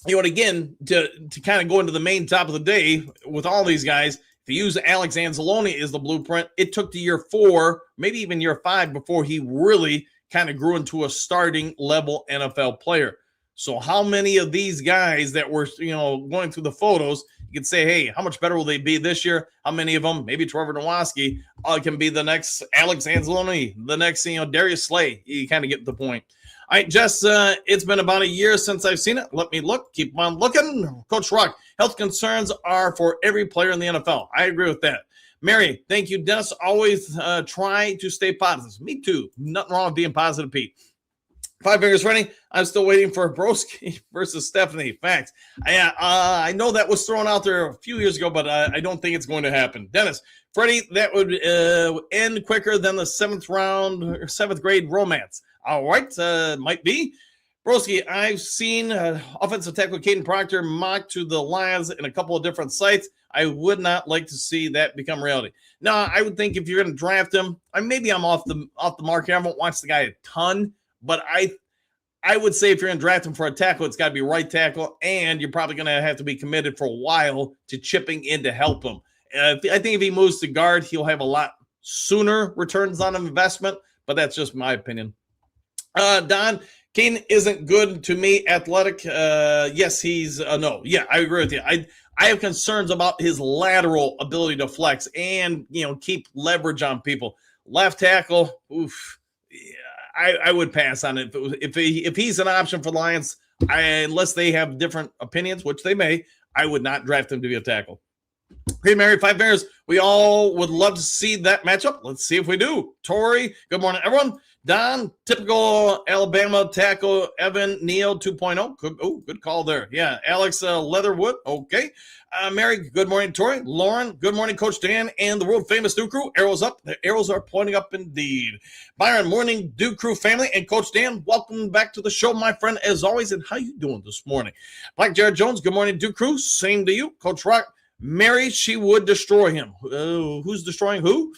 Again, to kind of go into the main top of the day with all these guys, if you use Alex Anzalone as the blueprint, it took to year 4, maybe even year 5 before he really kind of grew into a starting level NFL player. So how many of these guys that were, going through the photos, you could say, hey, how much better will they be this year? How many of them, maybe Trevor Nowoski, can be the next Alex Anzalone, the next, Darius Slay? You kind of get the point. All right, Jess, it's been about a year since I've seen it. Let me look. Keep on looking. Coach Rock, health concerns are for every player in the NFL. I agree with that. Mary, thank you. Dennis, always try to stay positive. Me too. Nothing wrong with being positive, Pete. 5 fingers Freddy. I'm still waiting for Broski versus Stephanie. Facts. I know that was thrown out there a few years ago, but I don't think it's going to happen. Dennis, Freddie, that would end quicker than the 7th grade romance. All right, might be. Broski, I've seen offensive tackle Caden Proctor mocked to the Lions in a couple of different sites. I would not like to see that become reality. Now, I would think if you're going to draft him, maybe I'm off the mark here. I haven't watched the guy a ton, but I would say if you're going to draft him for a tackle, it's got to be right tackle, and you're probably going to have to be committed for a while to chipping in to help him. I think if he moves to guard, he'll have a lot sooner returns on investment, but that's just my opinion. Don, Kane isn't good to me. Athletic, yes, he's no. Yeah, I agree with you. I have concerns about his lateral ability to flex and keep leverage on people. Left tackle, oof. Yeah, I would pass on it if he's an option for Lions. Unless they have different opinions, which they may, I would not draft him to be a tackle. Hey, Mary, 5 Bears. We all would love to see that matchup. Let's see if we do. Tori, good morning, everyone. Don, typical Alabama tackle. Evan, Neal 2.0. Good call there. Yeah, Alex Leatherwood. Okay. Mary, good morning, Tori. Lauren, good morning, Coach Dan and the world famous Duke Crew. Arrows up. The arrows are pointing up indeed. Byron, morning, Duke Crew family. And Coach Dan, welcome back to the show, my friend, as always. And how you doing this morning? Black Jared Jones, good morning, Duke Crew. Same to you. Coach Rock, Mary, she would destroy him. Who's destroying who?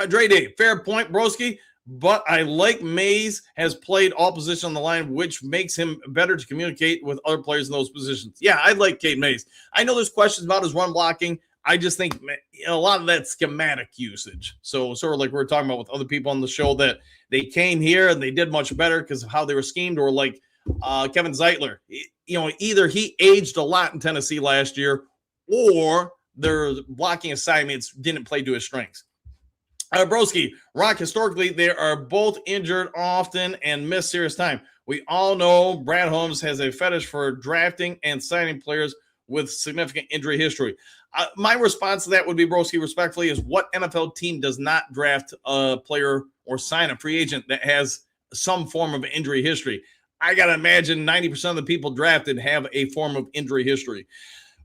Dre Day, fair point, broski. But I like Mays has played all positions on the line, which makes him better to communicate with other players in those positions. Yeah, I like Cade Mays. I know there's questions about his run blocking. I just think a lot of that schematic usage. So sort of like we were talking about with other people on the show that they came here and they did much better because of how they were schemed, or like Kevin Zeitler. Either he aged a lot in Tennessee last year or their blocking assignments didn't play to his strengths. Broski, Rock, historically, they are both injured often and miss serious time. We all know Brad Holmes has a fetish for drafting and signing players with significant injury history. My response to that would be, Broski, respectfully, is what NFL team does not draft a player or sign a free agent that has some form of injury history? I got to imagine 90% of the people drafted have a form of injury history.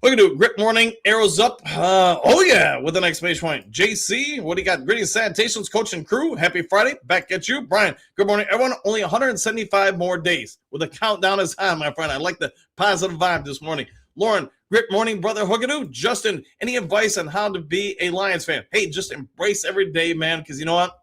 Look at it. Grip morning. Arrows up. With an exclamation point. JC, what do you got? Greetings, salutations, coach and crew. Happy Friday. Back at you. Brian, good morning, everyone. Only 175 more days with a countdown is high, my friend. I like the positive vibe this morning. Lauren, great morning, brother Hookadoo. Justin, any advice on how to be a Lions fan? Hey, just embrace every day, man, because you know what?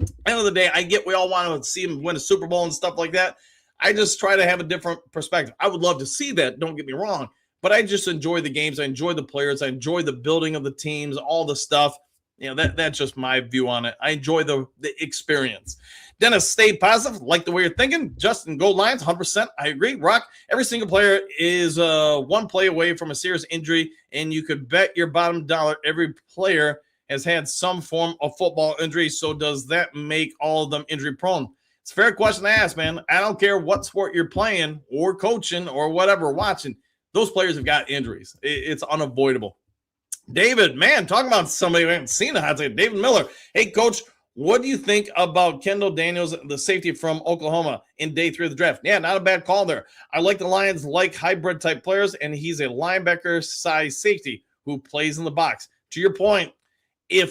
At the end of the day, I get we all want to see him win a Super Bowl and stuff like that. I just try to have a different perspective. I would love to see that. Don't get me wrong. But I just enjoy the games. I enjoy the players. I enjoy the building of the teams, all the stuff. That's just my view on it. I enjoy the experience. Dennis, stay positive. Like the way you're thinking. Justin, go Lions, 100%. I agree. Rock, every single player is one play away from a serious injury, and you could bet your bottom dollar every player has had some form of football injury. So does that make all of them injury prone? It's a fair question to ask, man. I don't care what sport you're playing or coaching or whatever, watching. Those players have got injuries. It's unavoidable. David, man, talking about somebody we haven't seen in a hot second. David Miller. Hey, Coach, what do you think about Kendall Daniels, the safety from Oklahoma, in day 3 of the draft? Yeah, not a bad call there. I like the Lions, like hybrid type players, and he's a linebacker size safety who plays in the box. To your point, I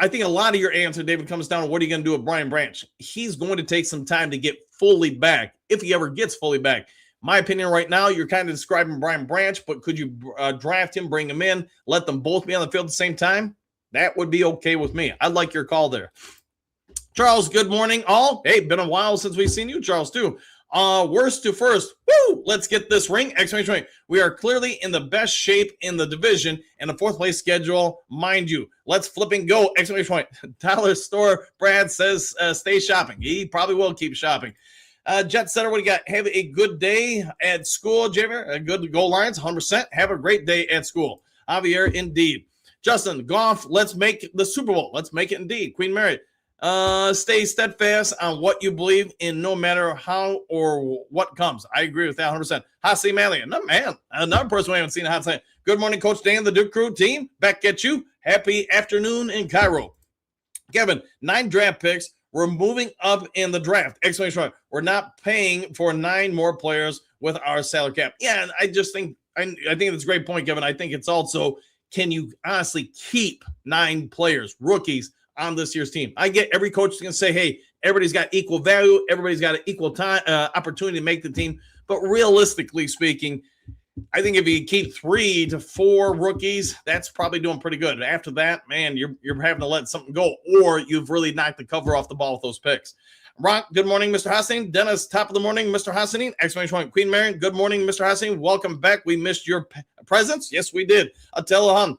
think a lot of your answer, David, comes down to what are you going to do with Brian Branch? He's going to take some time to get fully back, if he ever gets fully back. My opinion right now, you're kind of describing Brian Branch, but could you draft him, bring him in, let them both be on the field at the same time? That would be okay with me. I'd like your call there. Charles, good morning, all. Hey, been a while since we've seen you, Charles, too. Worst to first. Woo! Let's get this ring. Exclamation point. We are clearly in the best shape in the division and the 4th place schedule, mind you. Let's flip and go. Exclamation point. Dollar store. Brad says stay shopping. He probably will keep shopping. Jet Setter, what do you got? Have a good day at school, Javier. A good goal Lions, 100%. Have a great day at school. Javier, indeed. Justin, Goff, let's make the Super Bowl. Let's make it indeed. Queen Mary, stay steadfast on what you believe in no matter how or what comes. I agree with that 100%. Hasi Manley, no, man, another person we haven't seen a hot second. Good morning, Coach Dan, the Duke Crew team. Back at you. Happy afternoon in Cairo. Kevin, 9 draft picks. We're moving up in the draft. Exclamation point. We're not paying for 9 more players with our salary cap. Yeah, and I just think I think that's a great point, Kevin. I think it's also, can you honestly keep 9 players, rookies, on this year's team? I get every coach is going to say, hey, everybody's got equal value. Everybody's got an equal time opportunity to make the team. But realistically speaking, I think if you keep 3 to 4 rookies, that's probably doing pretty good. After that, man, you're having to let something go, or you've really knocked the cover off the ball with those picks. Rock, good morning, Mr. Hassan. Dennis, top of the morning, Mr. Hassan. Exclamation point. Queen Mary, good morning, Mr. Hassan. Welcome back. We missed your presence. Yes, we did. Atelahan,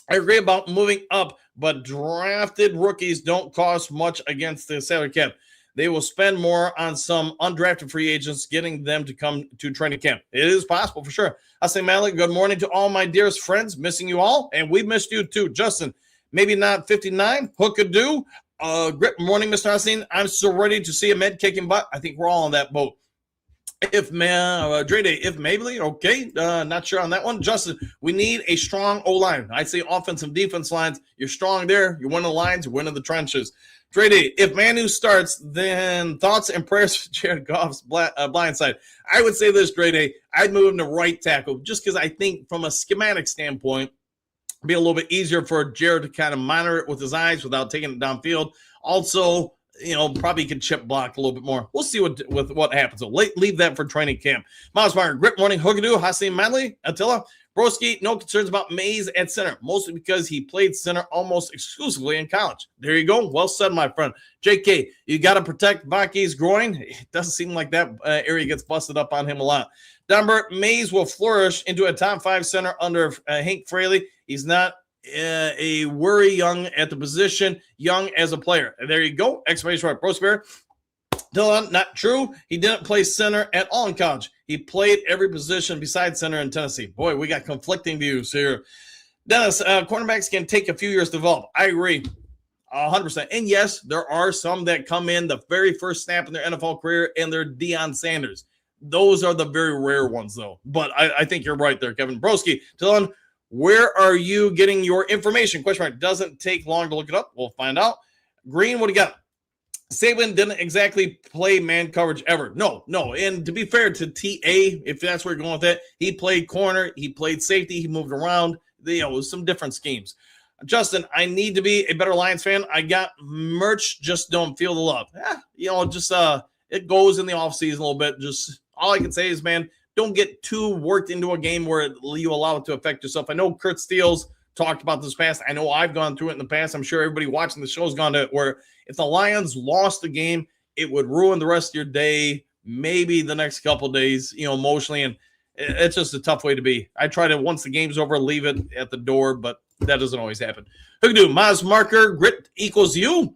I agree about moving up, but drafted rookies don't cost much against the salary cap. They will spend more on some undrafted free agents, getting them to come to training camp. It is possible for sure. Hassan Malik, good morning to all my dearest friends. Missing you all, and we missed you too. Justin, maybe not 59. Hookadoo. Good morning, Mr. Hassan. I'm so ready to see Ahmed kicking butt. I think we're all on that boat. If Dre Day, if Mabley, okay, not sure on that one. Justin, we need a strong O line. I'd say offensive defense lines. You're strong there. You're winning the lines. You're winning the trenches. Dre Day, if Manu starts, then thoughts and prayers for Jared Goff's blind side. I would say this, Dre Day. I'd move him to right tackle just because I think from a schematic standpoint, it'd be a little bit easier for Jared to kind of monitor it with his eyes without taking it downfield. Also, probably can chip block a little bit more. We'll see what happens. So leave that for training camp. Miles Martin, Grip Morning, Hookadoo, Hassan Manley, Attila, Broski, no concerns about Mays at center, mostly because he played center almost exclusively in college. There you go. Well said, my friend. JK, you got to protect Baki's groin. It doesn't seem like that area gets busted up on him a lot. Dunbert, Mays will flourish into a top 5 center under Hank Fraley. He's not a worry young at the position, young as a player. And there you go. Exclamation mark. Prosper. Dylan, not true. He didn't play center at all in college. He played every position besides center in Tennessee. Boy, we got conflicting views here. Dennis, cornerbacks can take a few years to develop. I agree 100%. And yes, there are some that come in the very first snap in their NFL career and they're Deion Sanders. Those are the very rare ones, though. But I think you're right there, Kevin. Broski, Dylan, where are you getting your information? Question mark. Doesn't take long to look it up. We'll find out. Green, what do you got? Saban didn't exactly play man coverage ever. No. And to be fair to TA, if that's where you're going with it, he played corner, he played safety, he moved around. Some different schemes. Justin, I need to be a better Lions fan. I got merch, just don't feel the love. It goes in the offseason a little bit. Just all I can say is, man, don't get too worked into a game where you allow it to affect yourself. I know Kurt Steele's talked about this past. I know I've gone through it in the past. I'm sure everybody watching the show has gone to it where if the Lions lost the game, it would ruin the rest of your day, maybe the next couple of days, emotionally. And it's just a tough way to be. I try to, once the game's over, leave it at the door, but that doesn't always happen. Hookadoo, Miles Marker, grit equals you.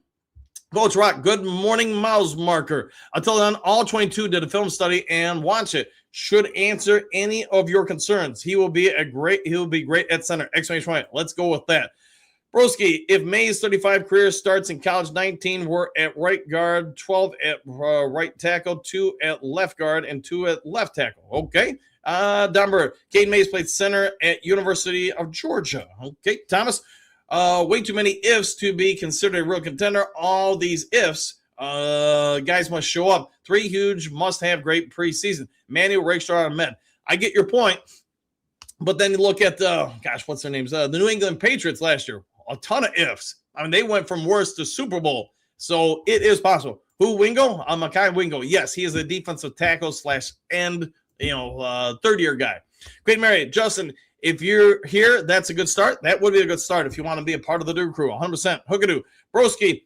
Coach Rock, good morning, Miles Marker. Until then, all 22 did a film study and watch it. Should answer any of your concerns. He will be great at center. Exclamation point. Let's go with that. Broski, if May's 35 career starts in college, 19 were at right guard, 12 at right tackle, 2 at left guard, and 2 at left tackle. Okay. Dumber, Caden Mays played center at University of Georgia. Okay. Thomas, way too many ifs to be considered a real contender. All these ifs, guys must show up. 3 huge must-have great preseason. Manuel Rakestraw and Med. I get your point, but then you look at what's their names? The New England Patriots last year. A ton of ifs. I mean, they went from worst to Super Bowl, so it is possible. Who, Wingo? Makai Wingo. Yes, he is a defensive tackle / end, third-year guy. Great Mary, Justin. If you're here, that's a good start. That would be a good start if you want to be a part of the Dude Crew. 100%. Hookadoo. Broski,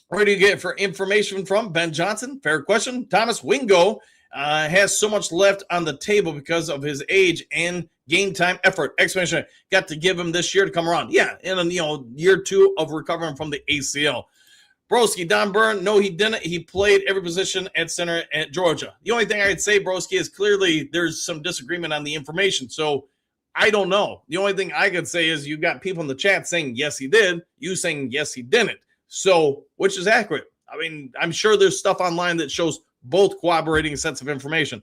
where do you get for information from? Ben Johnson, fair question. Thomas Wingo has so much left on the table because of his age and game time effort. Exclamation. Got to give him this year to come around. Yeah, in year 2 of recovering from the ACL. Broski, Don Byrne, no, he didn't. He played every position at center at Georgia. The only thing I'd say, Broski, is clearly there's some disagreement on the information. So I don't know. The only thing I could say is you got people in the chat saying, yes, he did. You saying, yes, he didn't. So which is accurate? I mean, I'm sure there's stuff online that shows both corroborating sets of information.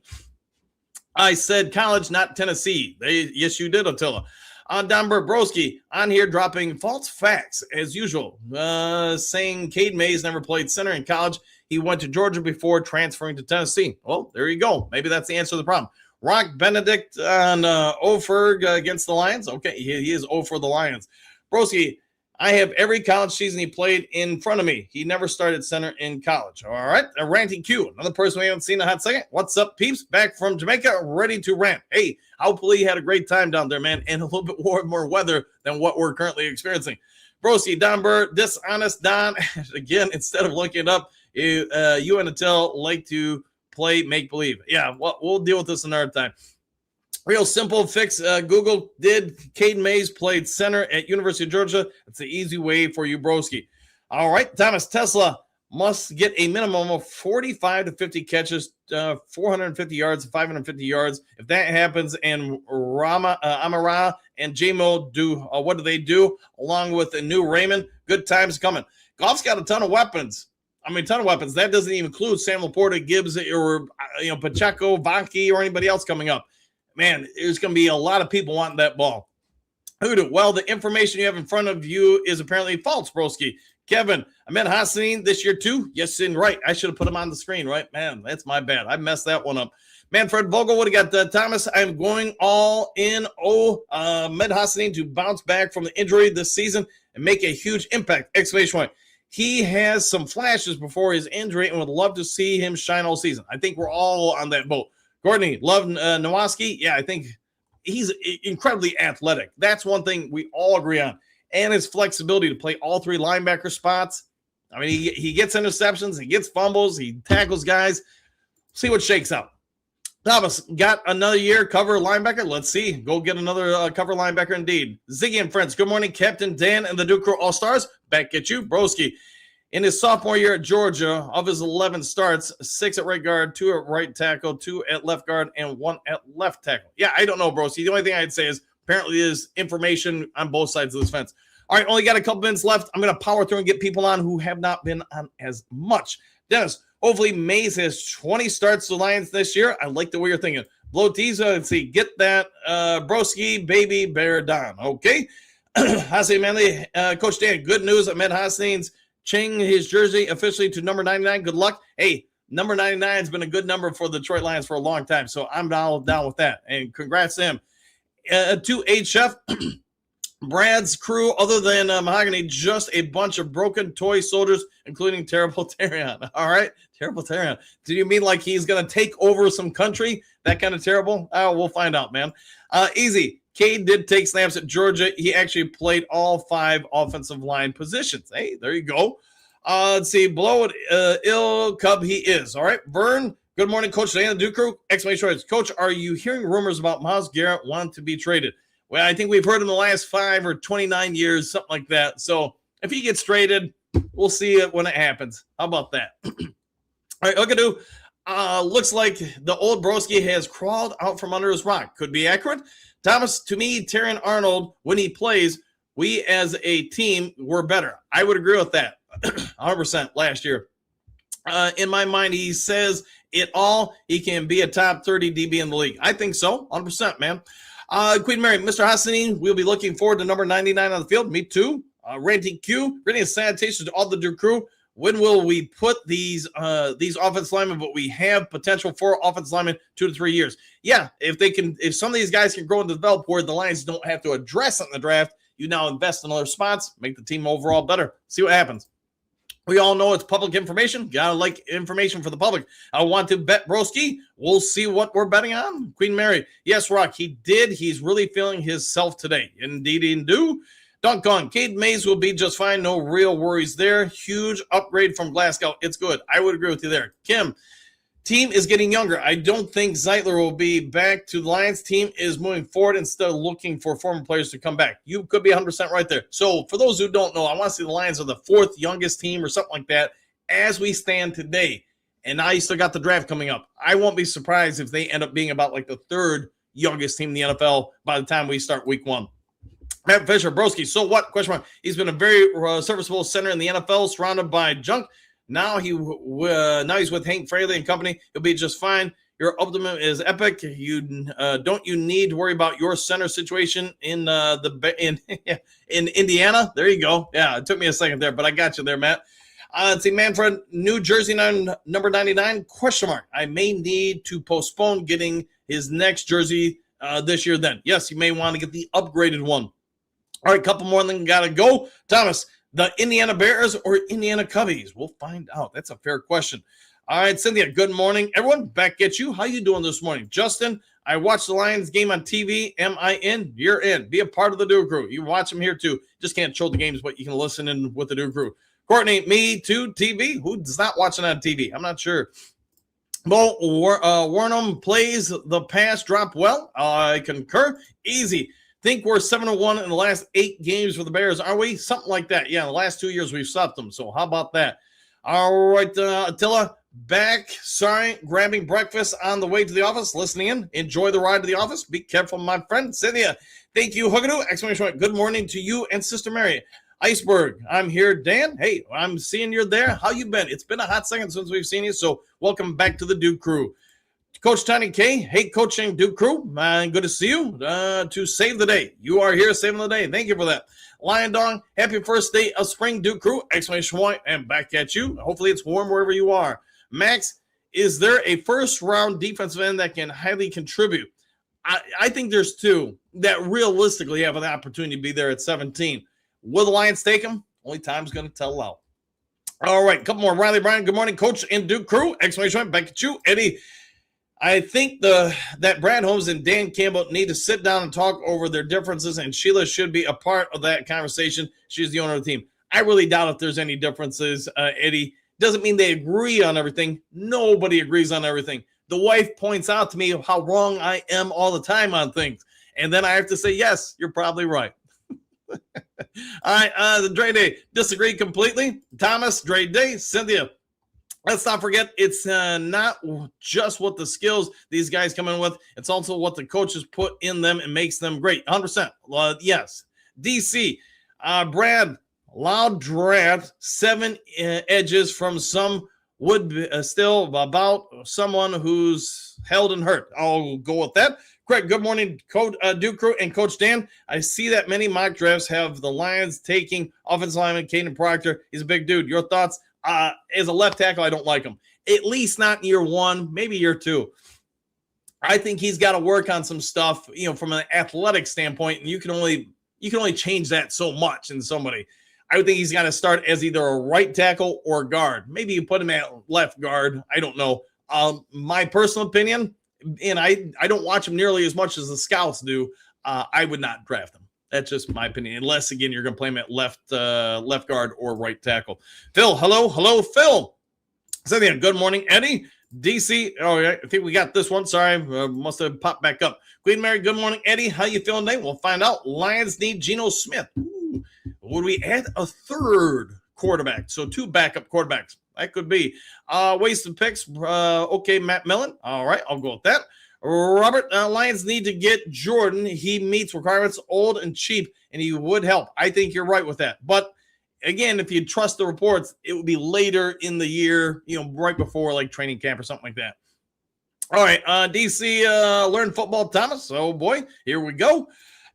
I said college, not Tennessee. Yes, you did, Attila. Don Broski on here dropping false facts as usual, saying Cade Mays never played center in college. He went to Georgia before transferring to Tennessee. Well, there you go. Maybe that's the answer to the problem. Rock Benedict on Oferg against the Lions. Okay, he is 0 for the Lions. Broski, I have every college season he played in front of me. He never started center in college. All right. A ranting Q. Another person we haven't seen in a hot second. What's up, peeps? Back from Jamaica, ready to rant. Hey, hopefully you had a great time down there, man, and a little bit more weather than what we're currently experiencing. Broski, Don Burr, dishonest Don. Again, instead of looking it up, you and Attila like to play make-believe. Yeah, we'll deal with this another time. Real simple fix. Google did. Caden Mays played center at University of Georgia. It's an easy way for you, Broski. All right. Thomas Tesla must get a minimum of 45 to 50 catches, 450 yards, 550 yards. If that happens, and Amara and J-Mo do, what do they do? Along with the new Raymond, good times coming. Goff's got a ton of weapons. I mean, a ton of weapons. That doesn't even include Sam Laporta, Gibbs, or Pacheco, Vanke, or anybody else coming up. Man, there's going to be a lot of people wanting that ball. Well, the information you have in front of you is apparently false, broski. Kevin, Ahmed Hassanin this year too? Yes, and right. I should have put him on the screen, right? Man, that's my bad. I messed that one up. Manfred Vogel, what do you got? Thomas, I'm going all in. Ahmed Hassanin to bounce back from the injury this season and make a huge impact. Exclamation point. He has some flashes before his injury and would love to see him shine all season. I think we're all on that boat. Courtney, love Nowaski. Yeah, I think he's incredibly athletic. That's one thing we all agree on. And his flexibility to play all three linebacker spots. I mean, he gets interceptions, he gets fumbles, he tackles guys. See what shakes out. Thomas, got another year cover linebacker? Let's see. Go get another cover linebacker indeed. Ziggy and friends, good morning. Captain Dan and the Duke Crew All-Stars. Back at you, broski. In his sophomore year at Georgia, of his 11 starts, 6 at right guard, 2 at right tackle, 2 at left guard, and 1 at left tackle. Yeah, I don't know, broski. The only thing I'd say is apparently there's information on both sides of this fence. All right, only got a couple minutes left. I'm going to power through and get people on who have not been on as much. Dennis, hopefully Mays has 20 starts to Lions this year. I like the way you're thinking. Blotiza, let's see, get that broski, baby, bear down. Okay. Hassan Manley, Coach Dan, good news. Ahmed Hassanin's changing his jersey officially to number 99. Good luck. Hey, number 99 has been a good number for the Detroit Lions for a long time, so I'm down with that. And congrats to him. To HF, Brad's crew, other than Mahogany, just a bunch of broken toy soldiers, including Terrible Terrion. All right, Terrible Terrion. Do you mean like he's going to take over some country? That kind of terrible? Oh, we'll find out, man. Easy. Cade did take snaps at Georgia. He actually played all 5 offensive line positions. Hey, there you go. Let's see. Blow it. Ill Cub he is. All right. Vern, good morning, Coach Dan, Duke Crew. Exclamation point. Coach, are you hearing rumors about Myles Garrett wanting to be traded? Well, I think we've heard in the last 5 or 29 years, something like that. So if he gets traded, we'll see it when it happens. How about that? All right, Ogadoo. Looks like the old broski has crawled out from under his rock. Could be accurate. Thomas, to me, Terrion Arnold, when he plays, we as a team were better. I would agree with that 100% last year. In my mind, he says it all. He can be a top 30 DB in the league. I think so, 100%, man. Queen Mary, Mr. Hassanin, we'll be looking forward to number 99 on the field. Me too. Ranting Q, greeting and salutations to all the Duke Crew. When will we put these offensive linemen? But we have potential for offensive linemen 2 to 3 years. Yeah, if some of these guys can grow and develop where the Lions don't have to address it in the draft, you now invest in other spots, make the team overall better. See what happens. We all know it's public information. Gotta like information for the public. I want to bet broski. We'll see what we're betting on. Queen Mary, yes, Rock, he did. He's really feeling himself today. Indeed, he do. Dunk on. Cade Mays will be just fine. No real worries there. Huge upgrade from Glasgow. It's good. I would agree with you there. Kim, team is getting younger. I don't think Zeitler will be back to the Lions. Team is moving forward instead of looking for former players to come back. You could be 100% right there. So for those who don't know, I want to see the Lions are the 4th youngest team or something like that as we stand today. And now you still got the draft coming up. I won't be surprised if they end up being about like the 3rd youngest team in the NFL by the time we start week 1. Matt Fisher, broski, so what? Question mark. He's been a very serviceable center in the NFL, surrounded by junk. Now he's with Hank Fraley and company. He'll be just fine. Your optimism is epic. You don't need to worry about your center situation in Indiana. There you go. Yeah, it took me a second there, but I got you there, Matt. Let's see, Manfred, New Jersey number 99? Question mark. I may need to postpone getting his next jersey this year. Then, yes, you may want to get the upgraded one. All right, couple more, then got to go. Thomas, the Indiana Bears or Indiana Cubbies? We'll find out. That's a fair question. All right, Cynthia, good morning. Everyone, back at you. How you doing this morning? Justin, I watched the Lions game on TV. Am I in? You're in. Be a part of the Duke Crew. You watch them here, too. Just can't show the games, but you can listen in with the Duke Crew. Courtney, me too, TV? Who's not watching on TV? I'm not sure. Well, Warnham plays the pass drop well. I concur. Easy. Think we're 7-1 in the last 8 games for the Bears, are we? Something like that. Yeah, in the last 2 years we've stopped them. So how about that? All right, Attila, back. Sorry, grabbing breakfast on the way to the office, listening in. Enjoy the ride to the office. Be careful, my friend. Cynthia, thank you, Hugadoo. Exclamation point. Good morning to you and Sister Mary. Iceberg, I'm here. Dan, hey, I'm seeing you're there. How you been? It's been a hot second since we've seen you, so welcome back to the Duke Crew. Coach Tiny K, hey, coaching Duke Crew, good to see you to save the day. You are here saving the day. Thank you for that. Lion Dong, happy first day of spring, Duke Crew, exclamation point, and back at you. Hopefully it's warm wherever you are. Max, is there a first-round defensive end that can highly contribute? I think there's two that realistically have an opportunity to be there at 17. Will the Lions take him? Only time's going to tell out. All right, a couple more. Riley Bryan, good morning, Coach and Duke Crew. Exclamation point, back at you. Eddie, I think that Brad Holmes and Dan Campbell need to sit down and talk over their differences, and Sheila should be a part of that conversation. She's the owner of the team. I really doubt if there's any differences, Eddie. Doesn't mean they agree on everything. Nobody agrees on everything. The wife points out to me how wrong I am all the time on things. And then I have to say, yes, you're probably right. All right, the Dre Day. Disagree completely. Thomas, Dre Day. Cynthia, let's not forget, it's not just what the skills these guys come in with. It's also what the coaches put in them and makes them great. 100%. Yes. DC, Brad, loud draft, 7 edges from some would be, still about someone who's held and hurt. I'll go with that. Craig, good morning, Coach Duke Crew and Coach Dan. I see that many mock drafts have the Lions taking offensive lineman Caden Proctor. He's a big dude. Your thoughts? As a left tackle, I don't like him. At least not in year 1, maybe year 2. I think he's got to work on some stuff, from an athletic standpoint, and you can only change that so much in somebody. I would think he's got to start as either a right tackle or guard. Maybe you put him at left guard. I don't know. My personal opinion, and I don't watch him nearly as much as the scouts do, I would not draft him. That's just my opinion. Unless, again, you're going to play him at left guard or right tackle. Phil, hello, Phil. Cynthia, good morning, Eddie. DC, I think we got this one. Sorry, must have popped back up. Queen Mary, good morning, Eddie. How you feeling today? We'll find out. Lions need Geno Smith. Ooh. Would we add a third quarterback? So 2 backup quarterbacks. That could be. Wasted picks. Okay, Matt Millen. All right, I'll go with that. Robert, Lions need to get Jordan. He meets requirements, old and cheap, and he would help. I think you're right with that. But, again, if you trust the reports, it would be later in the year, right before, like, training camp or something like that. All right, DC, learn football, Thomas. Oh, boy, here we go.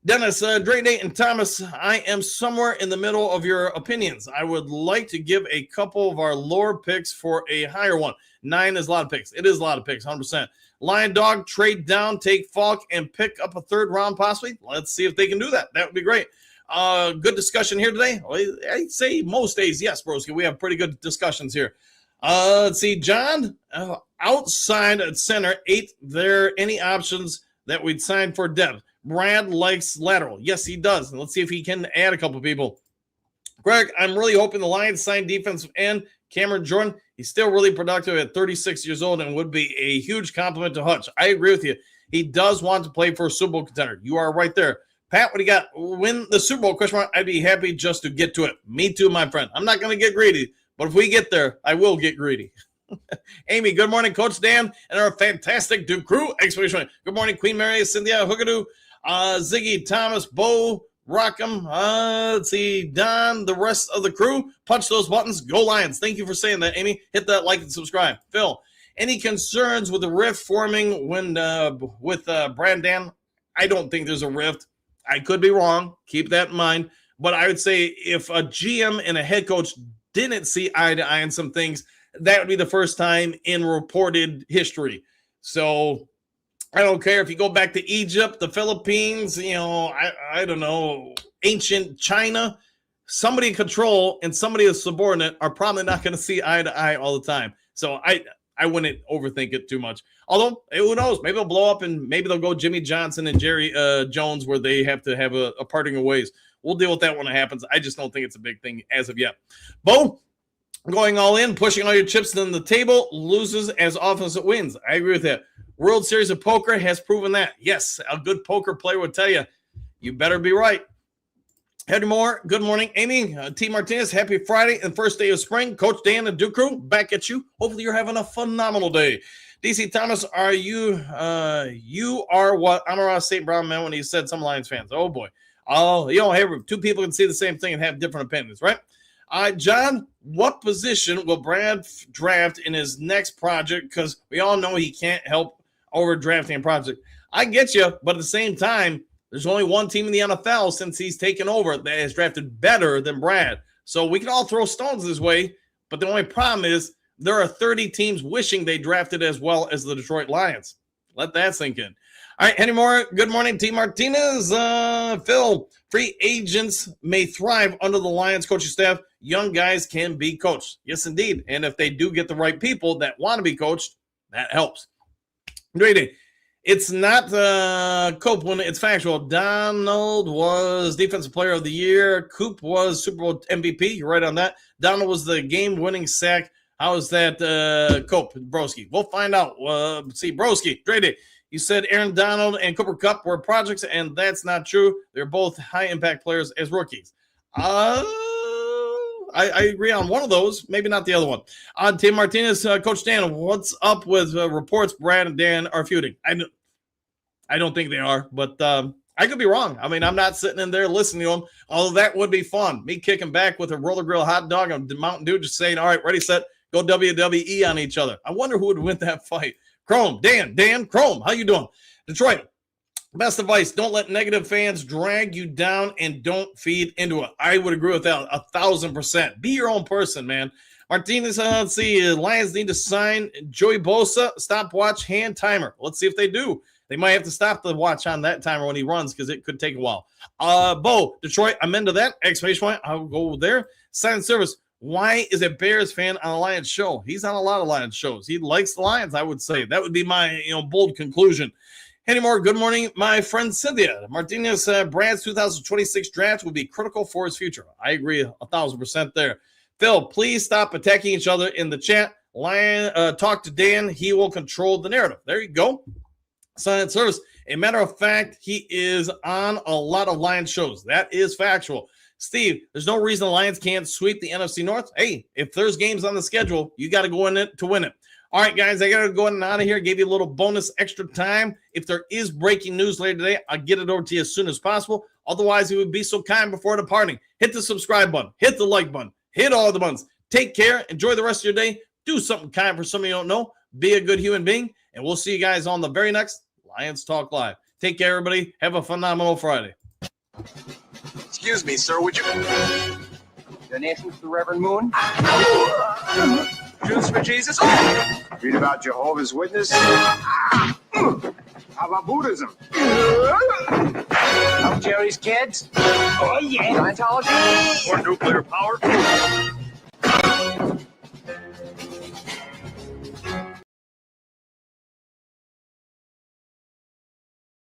Dennis, Dre, Nate, and Thomas, I am somewhere in the middle of your opinions. I would like to give a couple of our lower picks for a higher one. 9 is a lot of picks. It is a lot of picks, 100%. Lion Dog, trade down, take Falk, and pick up a 3rd round possibly. Let's see if they can do that. That would be great. Good discussion here today. I'd say most days, yes, broski. We have pretty good discussions here. Let's see, John, outside at center, 8, there any options that we'd sign for depth? Brad likes lateral. Yes, he does. And let's see if he can add a couple people. Greg, I'm really hoping the Lions sign defensive end Cameron Jordan. He's still really productive at 36 years old and would be a huge compliment to Hutch. I agree with you. He does want to play for a Super Bowl contender. You are right there. Pat, what do you got? Win the Super Bowl, question mark. I'd be happy just to get to it. Me too, my friend. I'm not going to get greedy, but if we get there, I will get greedy. Amy, good morning, Coach Dan, and our fantastic Duke Crew. Exclamation. Good morning, Queen Mary, Cynthia, Hookadoo, Ziggy, Thomas, Bo, Rockham, let's see, Don, the rest of the crew. Punch those buttons. Go Lions. Thank you for saying that, Amy. Hit that like and subscribe. Phil, any concerns with the rift forming when with Brad Dan? I don't think there's a rift. I could be wrong. Keep that in mind. But I would say if a GM and a head coach didn't see eye to eye on some things, that would be the first time in reported history. So I don't care if you go back to Egypt, the Philippines, I don't know, ancient China, somebody in control and somebody is subordinate are probably not going to see eye to eye all the time. So I wouldn't overthink it too much. Although, who knows? Maybe they'll blow up and maybe they'll go Jimmy Johnson and Jerry Jones where they have to have a parting of ways. We'll deal with that when it happens. I just don't think it's a big thing as of yet. Bo, going all in, pushing all your chips on the table, loses as often as it wins. I agree with that. World Series of Poker has proven that. Yes, a good poker player would tell you, you better be right. Henry Moore, good morning. Amy, T. Martinez, happy Friday and first day of spring. Coach Dan and Duke Crew, back at you. Hopefully you're having a phenomenal day. DC Thomas, you are what Amon-Ra St. Brown meant when he said some Lions fans. Oh, boy. Oh, hey, two people can see the same thing and have different opinions, right? John, what position will Brad draft in his next project? Because we all know he can't help overdrafting a project. I get you, but at the same time, there's only one team in the NFL since he's taken over that has drafted better than Brad. So we can all throw stones this way, but the only problem is there are 30 teams wishing they drafted as well as the Detroit Lions. Let that sink in. All right, any more? Good morning, T. Martinez. Phil, free agents may thrive under the Lions coaching staff. Young guys can be coached. Yes, indeed. And if they do get the right people that want to be coached, that helps. Great. It's not Copeland. It's factual. Donald was Defensive Player of the Year. Coop was Super Bowl MVP. You're right on that. Donald was the game-winning sack. How is that, Cope, Broski? We'll find out. See, Broski, Drady, you said Aaron Donald and Cooper Kupp were projects, and that's not true. They're both high-impact players as rookies. I agree on one of those, maybe not the other one. Tim Martinez, Coach Dan, what's up with reports Brad and Dan are feuding? I don't think they are, but I could be wrong. I mean, I'm not sitting in there listening to them, although that would be fun. Me kicking back with a roller grill hot dog and Mountain Dew just saying, all right, ready, set, go WWE on each other. I wonder who would win that fight. Chrome, Dan, Chrome, how you doing? Detroit, best advice, don't let negative fans drag you down and don't feed into it. I would agree with that 1,000%. Be your own person, man. Martinez, let's see, Lions need to sign Joey Bosa, stopwatch, hand timer. Let's see if they do. They might have to stop the watch on that timer when he runs because it could take a while. Bo, Detroit, I'm into that. Exclamation point. I'll go there. Silent service. Why is a Bears fan on a Lions show? He's on a lot of Lions shows. He likes the Lions, I would say. That would be my bold conclusion. Anymore, good morning, my friend Cynthia. Martinez, Brad's 2026 draft will be critical for his future. I agree 1,000% there. Phil, please stop attacking each other in the chat. Talk to Dan. He will control the narrative. There you go. Silent service. A matter of fact, he is on a lot of Lions shows. That is factual. Steve, there's no reason the Lions can't sweep the NFC North. Hey, if there's games on the schedule, you got to go in it to win it. All right, guys, I got to go in and out of here. Gave you a little bonus extra time. If there is breaking news later today, I'll get it over to you as soon as possible. Otherwise, it would be so kind before departing. Hit the subscribe button. Hit the like button. Hit all the buttons. Take care. Enjoy the rest of your day. Do something kind for somebody you don't know. Be a good human being. And we'll see you guys on the very next Lions Talk Live. Take care, everybody. Have a phenomenal Friday. Excuse me, sir, would you... Donations to the Reverend Moon? Jews for Jesus? Read about Jehovah's Witness? How about Buddhism? Help charities kids? Oh, yeah. Scientology? Or nuclear power?